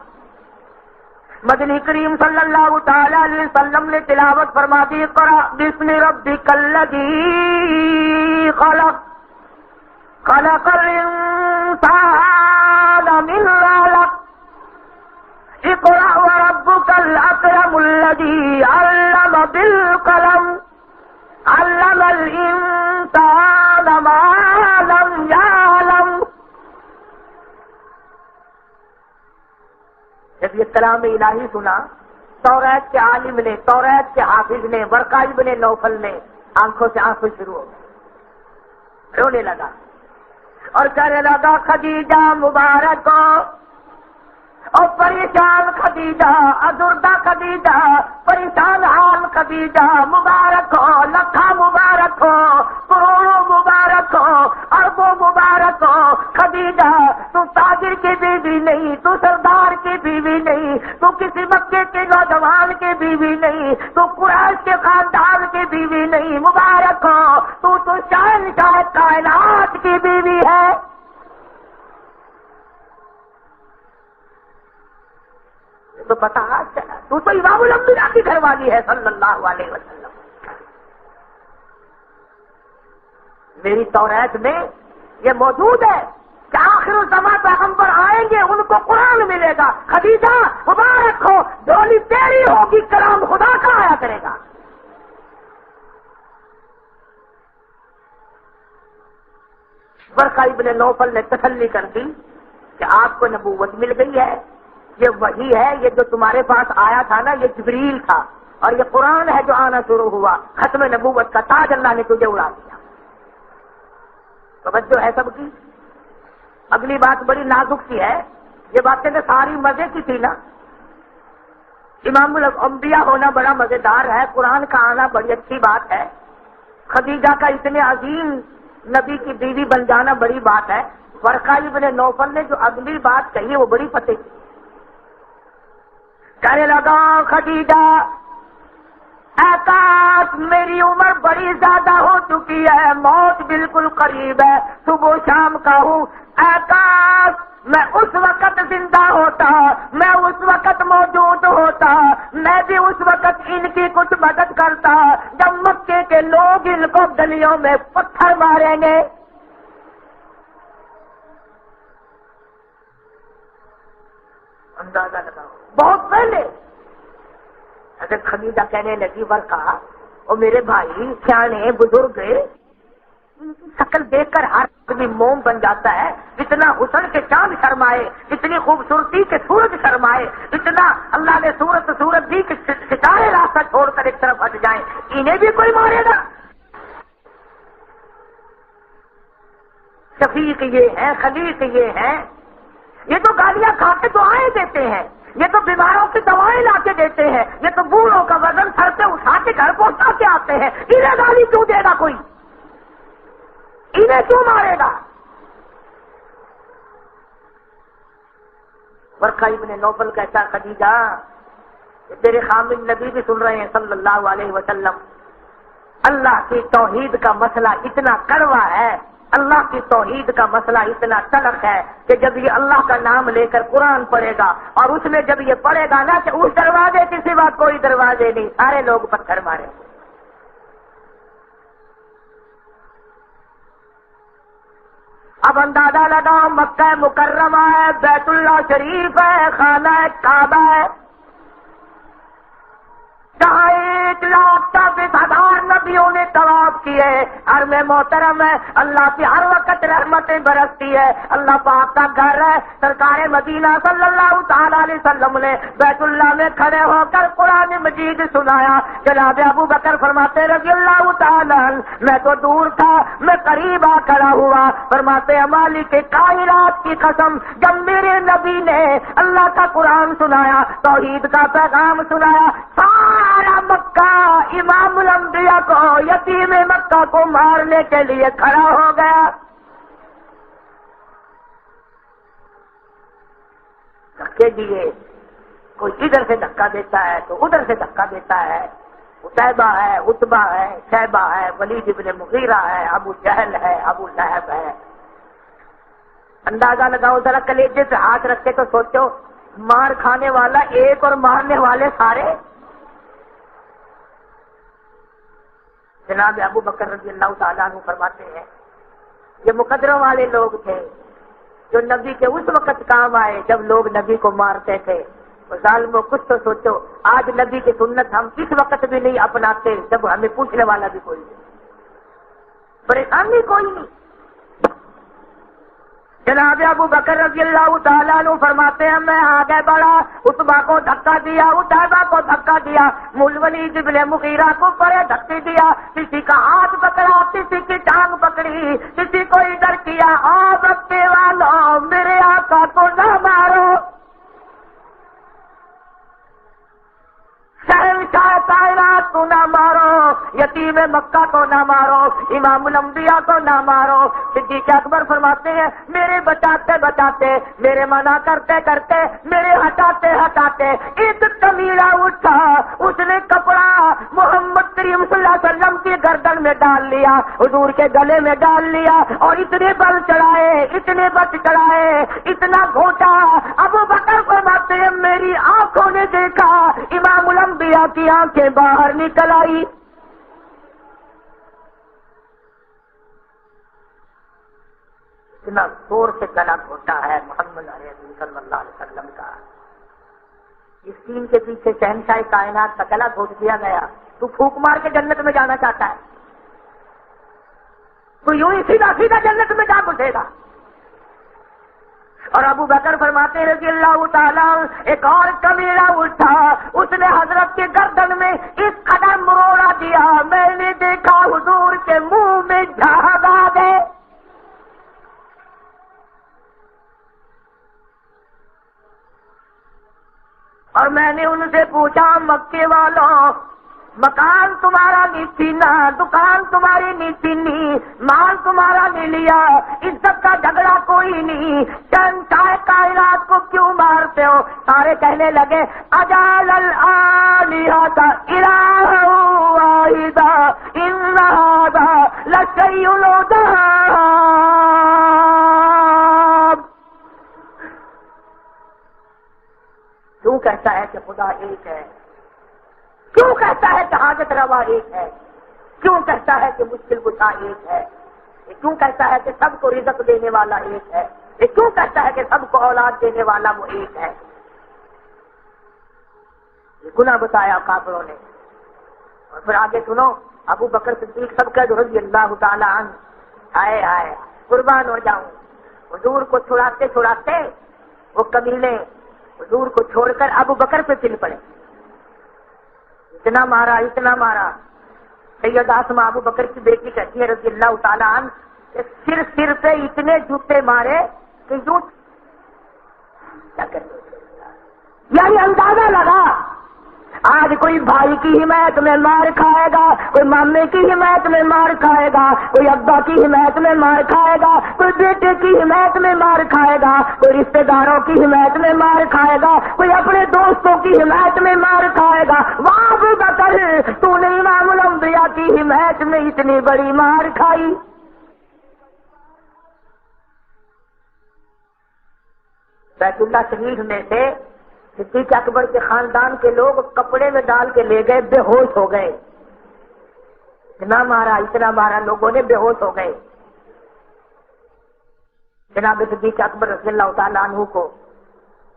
مدنی کریم صلی اللہ تعالی علیہ وسلم نے تلاوت فرما دی، اقرأ بسم ربک الذی خلق خلق الانسان من علق اقرأ وربک الاکرم الذی علم بالقلم علم الانسان ما لم یعلم. جب یہ کلام الہی سنا، توریت کے عالم نے، توریت کے حافظ نے، ورقہ ابن نوفل نے آنکھوں سے آنسو شروع ہو گئے، رونے لگا اور کہنے لگا خدیجہ مبارک ہو، اور پریشان خدیجہ، ازردہ خدیجہ، پریشان حال خدیجہ، مبارک ہو، لکھا مبارک ہو، کروڑوں مبارک ہو، اربوں مبارک ہو. خدیجہ تو تاجر کی بیوی نہیں، تو سردار کی بیوی نہیں، تو کسی مکے کے نوجوان کی بیوی نہیں، تو قریش کے خاندان کی بیوی نہیں، مبارک ہو، تو شہنشاہ کائنات کی بیوی ہے. تو پتا چلا تو امام الانبیاء کی گھر والی ہے صلی اللہ علیہ وسلم. میری توریت میں یہ موجود ہے کہ آخر الزمان پیغمبر آئیں گے، ان کو قرآن ملے گا. خدیجہ مبارک ہو، ڈولی تیری ہوگی، کلام خدا کا آیا کرے گا. ورقہ ابن نوفل نے تسلی کر دی کہ آپ کو نبوت مل گئی ہے، یہ وحی ہے، یہ جو تمہارے پاس آیا تھا نا یہ جبریل تھا، اور یہ قرآن ہے جو آنا شروع ہوا. ختم نبوت کا تاج اللہ نے تجھے اڑا دیا. توجہ ہے سب کی. اگلی بات بڑی نازک سی ہے، یہ باتیں تو ساری مزے کی تھی نا. امام الانبیاء ہونا بڑا مزیدار ہے، قرآن کا آنا بڑی اچھی بات ہے، خدیجہ کا اتنے عظیم نبی کی بیوی بن جانا بڑی بات ہے. ورقہ ابن نوفل نے جو اگلی بات کہی وہ بڑی فتح کی. کہنے لگا خدیجہ اے کاش میری عمر بڑی زیادہ ہو چکی ہے، موت بالکل قریب ہے، صبح شام کا ہوں. اے کاش میں اس وقت زندہ ہوتا، میں اس وقت موجود ہوتا، میں بھی اس وقت ان کی کچھ مدد کرتا جب مکے کے لوگ ان کو گلیوں میں پتھر ماریں گے. اندازہ لگاؤ بہت پہلے حضرت خدیجہ کہنے لگی ورقہ اور میرے بھائی سیانے بزرگ ان کی شکل دیکھ کر ہر آدمی موم بن جاتا ہے. اتنا حسن کے چاند شرمائے، اتنی خوبصورتی کے سورج شرمائے، اتنا اللہ نے صورت دی کہ ستارے راستہ چھوڑ کر ایک طرف ہٹ جائیں، انہیں بھی کوئی مارے گا. شفیق یہ ہے، خلیق یہ ہے، یہ تو گالیاں کھا کے دعائیں دیتے ہیں، یہ تو بیماروں کی دوائیں لا کے دیتے ہیں، یہ تو بوڑھوں کا وزن سر پہ اٹھا کے گھر پہنچا کے آتے ہیں. انہیں گالی کیوں دے گا کوئی؟ انہیں کیوں مارے گا؟ ورقہ ابن نوفل کہتا خدیجہ تیرے خامد نبی بھی سن رہے ہیں صلی اللہ علیہ وسلم، اللہ کی توحید کا مسئلہ اتنا کڑوا ہے، اللہ کی توحید کا مسئلہ اتنا تلخ ہے کہ جب یہ اللہ کا نام لے کر قرآن پڑھے گا اور اس میں جب یہ پڑھے گا نا کہ اس دروازے کے سوا کوئی دروازے نہیں، سارے لوگ پتھر مارے. اب اندازہ لگاؤ مکہ مکرمہ ہے، بیت اللہ شریف ہے، خانہ کعبہ ہے، جہاں 1,40,000 نبیوں نے ثواب کی ہے، حرم محترم ہے، اللہ کی ہر وقت رحمتیں برستی ہے، اللہ پاک کا گھر ہے۔ سرکار مدینہ صلی اللہ تعالی علیہ وسلم نے بیت اللہ میں کھڑے ہو کر قرآن مجید سنایا۔ جناب ابو بکر فرماتے رضی اللہ تعالی عنہ، میں تو دور تھا، میں قریب آ کھڑا ہوا، فرماتے ہیں مالک کائنات کی قسم، جب میرے نبی نے اللہ کا قرآن سنایا، توحید کا پیغام سنایا، سارا مکہ امام الانبیاء کو، یتیم مکہ کو مارنے کے لیے کھڑا ہو گیا۔ دھکے دیے، کوئی ادھر سے دھکا دیتا ہے تو ادھر سے دھکا دیتا ہے، عتیبہ ہے، عتبہ ہے، شیبہ ہے، ولید ابن مغیرہ ہے، ابو جہل ہے، ابو لہب ہے۔ اندازہ لگاؤ ذرا، کلیجے پہ ہاتھ رکھ کے تو سوچو، مار کھانے والا ایک اور مارنے والے سارے۔ جناب ابو بکر رضی اللہ تعالیٰ عنہ فرماتے ہیں یہ مقدروں والے لوگ تھے جو نبی کے اس وقت کام آئے جب لوگ نبی کو مارتے تھے۔ ظالموں کچھ تو سوچو، آج نبی کی سنت ہم اس وقت بھی نہیں اپناتے جب ہمیں پوچھنے والا بھی کوئی نہیں، پریشانی کوئی نہیں۔ جناب ابو بکر رضی اللہ تعالیٰ عنہ فرماتے ہیں میں آگے بڑھا، عتبہ کو دھکا دیا، عتیبہ کو دھکا دیا، ولید ابن مغیرہ کو پرے دھکے دیا، کسی کا ہاتھ پکڑا، کسی کی ٹانگ پکڑی، کسی کو ادھر کیا۔ آ بکے والوں، میرے آقا کو نہ مارو، شہنشاہ کائنات کو نہ مارو، یتیم مکہ کو نہ مارو، امام الانبیاء کو نہ مارو۔ صدیق اکبر فرماتے ہیں میرے بچاتے بچاتے، میرے منع کرتے کرتے، میرے ہٹاتے ہٹاتے ایک کمیلا اٹھا، اس نے کپڑا محمد کریم صلی اللہ علیہ وسلم کی گردن میں ڈال لیا، حضور کے گلے میں ڈال لیا، اور اتنے بل چڑھائے، اتنے بچ چڑھائے، اتنا گھونٹا۔ ابو بکر فرماتے ہیں میری آنکھوں نے دیکھا امام الانبیاء کی آنکھیں باہر نکل آئی۔ اتنا زور سے گلا گھونٹا ہے محمد علیہ صلی اللہ علیہ وسلم کا۔ اس دین کے پیچھے شہنشاہ کائنات کا گلا گھونٹ دیا گیا۔ تو پھونک مار کے جنت میں جانا چاہتا ہے، تو یوں ہی سیدھا سیدھا جنت میں جا گھسے گا۔ اور ابو بکر فرماتے رضی اللہ تعالیٰ ایک اور کمیلا اٹھا، اس نے حضرت کے گردن میں ایک قدم مروڑا دیا، میں نے دیکھا حضور کے منہ میں جھاگ آ گئے۔ اور میں نے ان سے پوچھا مکے والوں، مکان تمہارا نہیں چھینا، دکان تمہاری نہیں چھینی، مال تمہارا نہیں لیا، عزت کا جھگڑا کوئی نہیں، شہنشاہ کائنات کو کیوں مارتے ہو؟ سارے کہنے لگے اجعل الآلہۃ الہا واحدا ان ھذا لشیء عجاب۔ کیوں کہتا ہے کہ خدا ایک ہے؟ کیوں کہتا ہے کہ حاجت روا ایک ہے؟ کیوں کہتا ہے کہ مشکل کشا ایک ہے؟ یہ کیوں کہتا ہے کہ سب کو رزق دینے والا ایک ہے؟ یہ کیوں کہتا ہے کہ سب کو اولاد دینے والا وہ ایک ہے؟ یہ گناہ بتایا کافروں نے۔ اور پھر آگے سنو، ابو بکر صدیق سب کا رضی اللہ تعالیٰ عنہ، آئے آئے قربان ہو جاؤں، حضور کو چھڑاتے چھڑاتے وہ کمینے حضور کو چھوڑ کر ابو بکر پہ چل پڑے، اتنا مارا اتنا مارا۔ سیدہ اسماء ابو بکر کی بیٹی کہتی ہے رضی اللہ تعالیٰ عنہ کہ سر پہ اتنے جوتے مارے کہ یوں کیا کرتے، یعنی اندازہ لگا آج کوئی بھائی کی حمایت میں مار کھائے گا، کوئی مامے کی حمایت میں مار کھائے گا، کوئی ابا کی حمایت میں مار کھائے گا، کوئی بیٹے کی حمایت میں مار کھائے گا، کوئی رشتہ داروں کی حمایت میں مار کھائے گا، کوئی اپنے دوستوں کی حمایت میں مار کھائے گا۔ واہ ابو بکر، تو نے امام الانبیاء کی حمایت میں اتنی بڑی مار کھائی۔ بیت اللہ شریف میں سے صدیق اکبر کے خاندان کے لوگ کپڑے میں ڈال کے لے گئے، بے ہوش ہو گئے، اتنا مارا لوگوں نے بے ہوش ہو گئے۔ جناب صدیق اکبر رضی اللہ تعالیٰ عنہ کو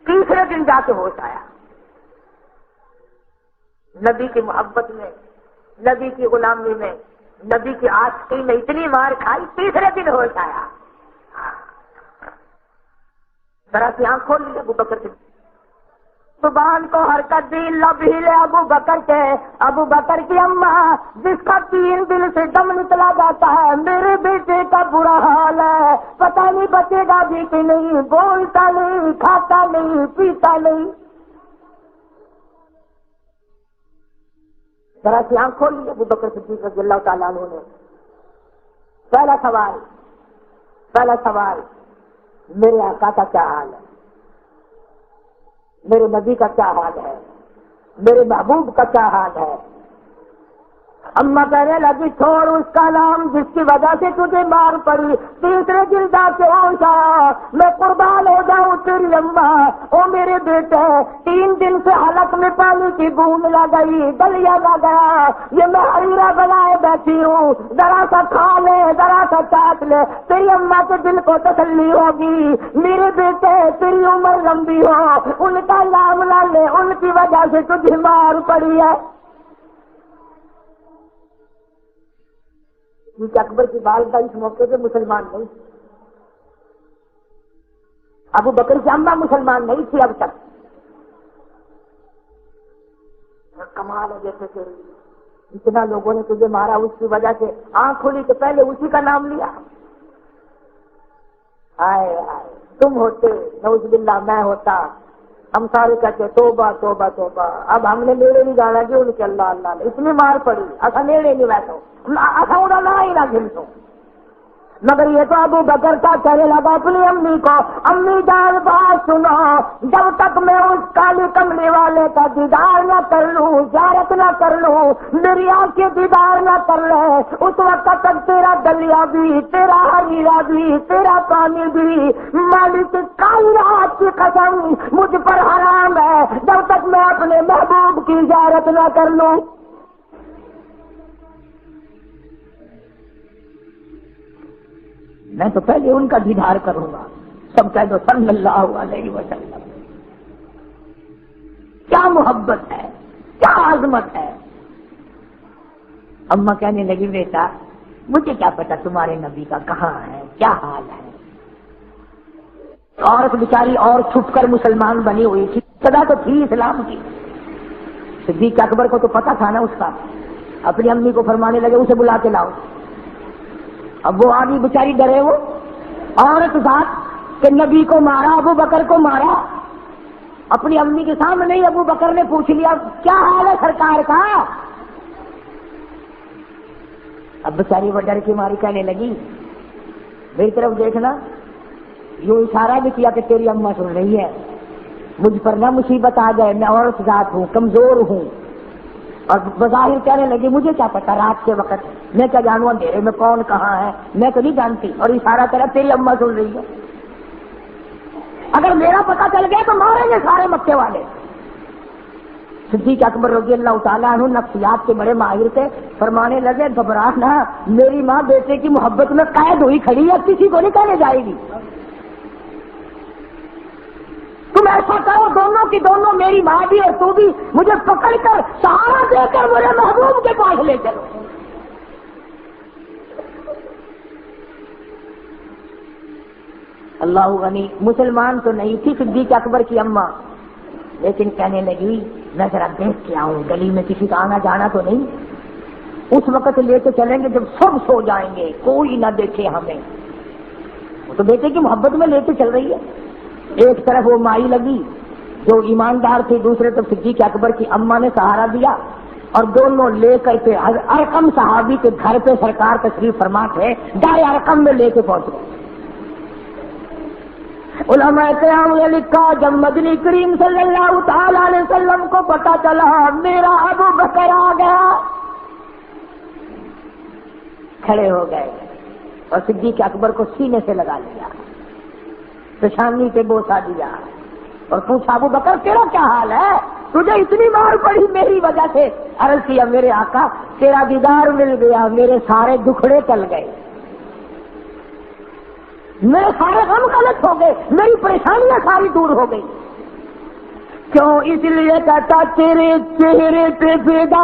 تیسرے دن جا کے ہوش آیا۔ نبی کی محبت میں، نبی کی غلامی میں، نبی کی عاشقی میں اتنی مار کھائی، تیسرے دن ہوش آیا. ذرا سی آنکھ کھول لی ابو بکر سے. زبان کو حرکت دی، لب ہلے ابو بکر کے. ابو بکر کی اماں جس کا 3 دن سے دم نکلا جاتا ہے، میرے بیٹے کا برا حال ہے، پتہ نہیں بچے گا بھی کہ نہیں، بولتا نہیں، کھاتا نہیں، پیتا نہیں. ذرا سی آنکھ کھول لی ابو بکر صدیق رضی اللہ تعالیٰ عنہ نے. پہلا سوال میرے آقا کا کیا حال ہے، میرے نبی کا کیا حال ہے، میرے محبوب کا کیا حال ہے. اماں کہنے لگی چھوڑ اس کا نام جس کی وجہ سے تجھے مار پڑی. تیسرے دن جا کے ہوش آیا، میں قربان ہو جاؤں تیری اماں. او میرے بیٹے، 3 دن سے حلق میں پانی کی بوند لگ گئی، دلیا لگ گیا، یہ میں حریرہ بنائے بیٹھی ہوں، ذرا سا کھا لے، ذرا سا چاٹ لے، تیری اماں کے دل کو تسلی ہوگی. میرے بیٹے تیری عمر لمبی ہو، ان کا نام نہ لے، ان کی وجہ سے تجھے مار پڑی ہے. کیونکہ اکبر کی والدہ اس موقع پہ مسلمان نہیں تھی، ابو بکر کی اماں مسلمان نہیں تھی اب تک. کمال ہے جیسے کہ اتنا لوگوں نے تجھے مارا، اس کی وجہ سے آنکھ کھلی تو پہلے اسی کا نام لیا. آئے تم ہوتے نعوذ باللہ، میں ہوتا، ہم سارے کہتے توبہ توبہ توبہ. اب ہم نے نیڑے نہیں جانا جی ان کے، اللہ اللہ نے اتنی مار پڑی، اصا نیڑے نہیں بیٹھو، اصا اڑا ہی نہ گھنسو. مگر یہ تو ابو بکر کا کہنے لگا اپنی امی کو، امی جان بات سنو، جب تک میں اس کالی کملی والے کا دیدار نہ کر لوں، زیارت نہ کر لوں، میری آنکھ کے دیدار نہ کر لے، اس وقت تک تیرا دلیا بھی، تیرا حریرہ بھی، تیرا پانی بھی، مالک کالی رات کی قسم مجھ پر حرام ہے جب تک میں اپنے محبوب کی زیارت نہ کر لوں. میں تو پہلے ان کا دیدار کروں گا. سب کہہ دو صلی اللہ علیہ وسلم. کیا محبت ہے، کیا عظمت ہے. اماں کہنے لگی بیٹا مجھے کیا پتا تمہارے نبی کا کہاں ہے، کیا حال ہے. عورت بیچاری اور چھپ کر مسلمان بنی ہوئی تھی، صدا تو تھی اسلام کی. صدیق اکبر کو تو پتا تھا نا اس کا. اپنی امی کو فرمانے لگے اسے بلا کے لاؤ. اب وہ آدمی بیچاری ڈرے، وہ عورت ذات کہ نبی کو مارا، ابو بکر کو مارا. اپنی امی کے سامنے ہی ابو بکر نے پوچھ لیا کیا حال ہے سرکار کا. اب بیچاری وہ ڈر کی ماری کہنے لگی میری طرف دیکھنا. یوں اشارہ بھی کیا کہ تیری اماں سن رہی ہے، مجھ پر نہ مصیبت آ جائے، میں عورت ذات ہوں، کمزور ہوں. اور بظاہر کہنے لگی مجھے کیا پتا رات کے وقت، میں کیا جانوں اندھیرے میں کون کہاں ہے، میں تو نہیں جانتی. اور اشارہ کرا تیری اماں سن رہی ہے. اگر میرا پتا چل گیا تو ماریں گے سارے مکے والے. صدیق اکبر رضی اللہ تعالیٰ عنہ نفسیات کے بڑے ماہر تھے. فرمانے لگے گھبرا نہ، میری ماں بیٹے کی محبت میں قید ہوئی کھڑی ہے، کسی کو نہیں کہنے جائے گی. تم ایسا کرو دونوں کی دونوں، میری ماں بھی اور تو بھی، مجھے پکڑ کر سہارا دے کر میرے محبوب کے پاس لے چلو. اللہ غنی. مسلمان تو نہیں تھی صدیق اکبر کی اماں، لیکن کہنے لگی میں ذرا دیکھ کے آؤں، گلی میں کسی کا آنا جانا تو نہیں. اس وقت لے کے چلیں گے جب سب سو جائیں گے، کوئی نہ دیکھے ہمیں. وہ تو بیٹے کی محبت میں لے کے چل رہی ہے. ایک طرف وہ مائی لگی جو ایماندار تھی، دوسرے طرف صدیق اکبر کی اماں نے سہارا دیا، اور دونوں لے کر کے ارقم صحابی کے گھر پہ سرکار تشریف فرما تھے، دار ارقم میں لے کے پہنچے. علماء کرام نے لکھا جب مدنی کریم صلی اللہ تعالی علیہ وسلم کو پتا چلا میرا ابو بکر آ گیا، کھڑے ہو گئے اور صدیق اکبر کو سینے سے لگا لیا، پیشانی پہ بوسا دیا اور پوچھا ابو بکر تیرا کیا حال ہے، تجھے اتنی مار پڑی میری وجہ سے. عرض کیا میرے آقا تیرا دیدار مل گیا، میرے سارے دکھڑے ٹل گئے، میرے سارے غم غلط ہو گئے، میری پریشانیاں ساری دور ہو گئی. کیوں؟ اس لیے کہتا تیرے چہرے پہ پیدا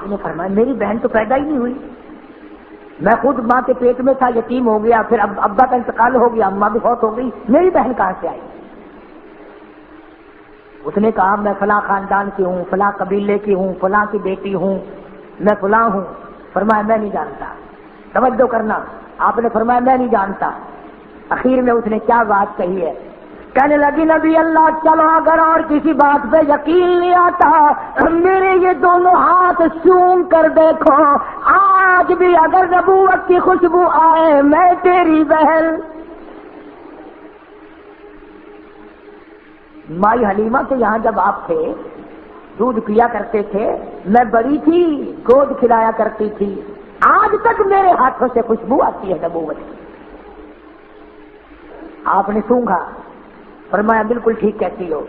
آپ نے فرمایا میری بہن تو پیدا ہی نہیں ہوئی، میں خود ماں کے پیٹ میں تھا، یتیم ہو گیا، پھر ابا کا انتقال ہو گیا، اماں بھی فوت ہو گئی، میری بہن کہاں سے آئی؟ اس نے کہا میں فلاں خاندان کی ہوں، فلاں قبیلے کی ہوں، فلاں کی بیٹی ہوں، میں فلاں ہوں۔ فرمایا میں نہیں جانتا۔ توجہ کرنا، آپ نے فرمایا میں نہیں جانتا۔ اخیر میں اس نے کیا بات کہی ہے؟ کہنے لگی نبی اللہ چلو اگر اور کسی بات پہ یقین نہیں آتا میرے یہ دونوں ہاتھ چوم کر دیکھو، آج بھی اگر نبوت کی خوشبو آئے میں تیری بہن۔ مائی حلیمہ کے یہاں جب آپ تھے دودھ پیا کرتے تھے، میں بڑی تھی، گود کھلایا کرتی تھی، آج تک میرے ہاتھوں سے خوشبو آتی ہے نبوت کی۔ آپ نے سونگھا، فرمایا بالکل ٹھیک کہتی ہو،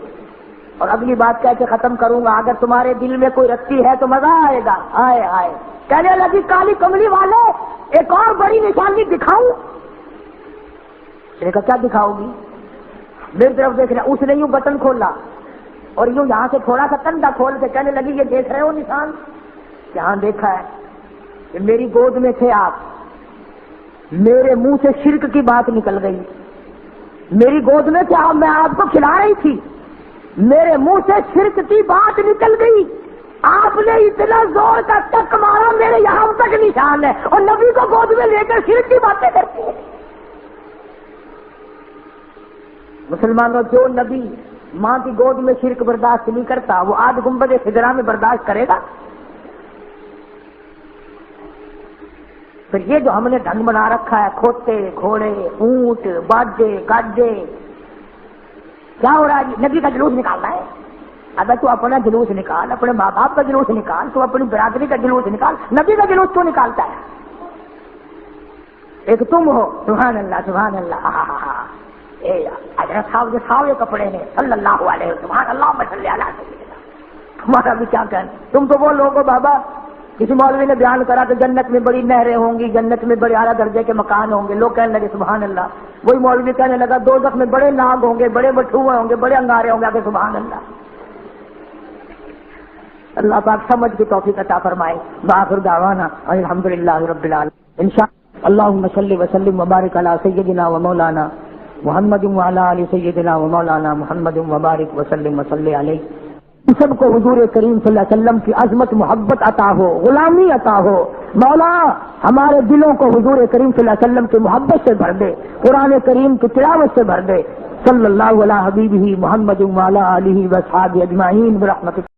اور اگلی بات کہہ کے ختم کروں گا، اگر تمہارے دل میں کوئی رکھتی ہے تو مزہ آئے گا۔ آئے آئے کہنے لگی کالی کملی والے ایک اور بڑی نشانی دکھاؤں؟ میں نے کہا کیا دکھاؤ گی؟ میری طرف دیکھ رہا، اس نے یوں بٹن کھولا اور یوں یہاں سے تھوڑا سا کندھا کھول کے کہنے لگی یہ دیکھ رہے ہو نشان؟ یہاں دیکھا ہے کہ میری گود میں تھے آپ، میرے منہ سے شرک کی بات نکل گئی، میری گود میں تھے آپ، میں آپ کو کھلا رہی تھی، میرے منہ سے شرک کی بات نکل گئی، آپ نے اتنا زور کا ٹک مارا میرے یہاں تک نشان ہے، اور نبی کو گود میں لے کر شرک کی باتیں کرتی ہے۔ مسلمانوں، جو نبی ماں کی گود میں شرک برداشت نہیں کرتا وہ آج گنبد خضرا میں برداشت کرے گا؟ پھر یہ جو ہم نے ڈھنگ بنا رکھا ہے، کھوتے گھوڑے اونٹ باجے گاجے، کیا ہو رہا ہے؟ نبی کا جلوس نکالنا ہے؟ اگر تو اپنا جلوس نکال، اپنے ماں باپ کا جلوس نکال، تو اپنی برادری کا جلوس نکال، نبی کا جلوس کیوں نکالتا ہے؟ ایک تم ہو، سبحان اللہ سبحان اللہ، حضرت صاحب جو ساوے کپڑے ہیں صلی اللہ علیہ وسلم، سبحان اللہ صلی اللہ علیہ وسلم، تمہارا بھی کیا کہنا؟ تم تو وہ لوگ ہو بابا، کسی مولوی نے بیان کرا کہ جنت میں بڑی نہریں ہوں گی، جنت میں بڑے اعلیٰ درجے کے مکان ہوں گے، لوگ کہنے لگے سبحان اللہ، وہی مولوی کہنے لگا دوزخ میں بڑے ناگ ہوں گے، بڑے بٹھوئے ہوں گے، بڑے انگارے ہوں گے، آگے سبحان اللہ۔ اللہ پاک سمجھ کی توفیق عطا فرمائے۔ وآخر دعوانا الحمدللہ رب العالمین۔ انشاءاللہ اللہم صلی وسلم وبارک علی سیدنا و مولانا محمد وعلی آل سیدنا و مولانا محمد وبارک وسلم وصلی علیہ۔ سب کو حضور کریم صلی اللہ علیہ وسلم کی عظمت محبت عطا ہو، غلامی عطا ہو۔ مولا ہمارے دلوں کو حضور کریم صلی اللہ علیہ وسلم کی محبت سے بھر دے، قرآن کریم کی تلاوت سے بھر دے۔ صلی اللہ علی حبیبہ محمد وعلی آلہ واصحابہ اجمعین برحمتک۔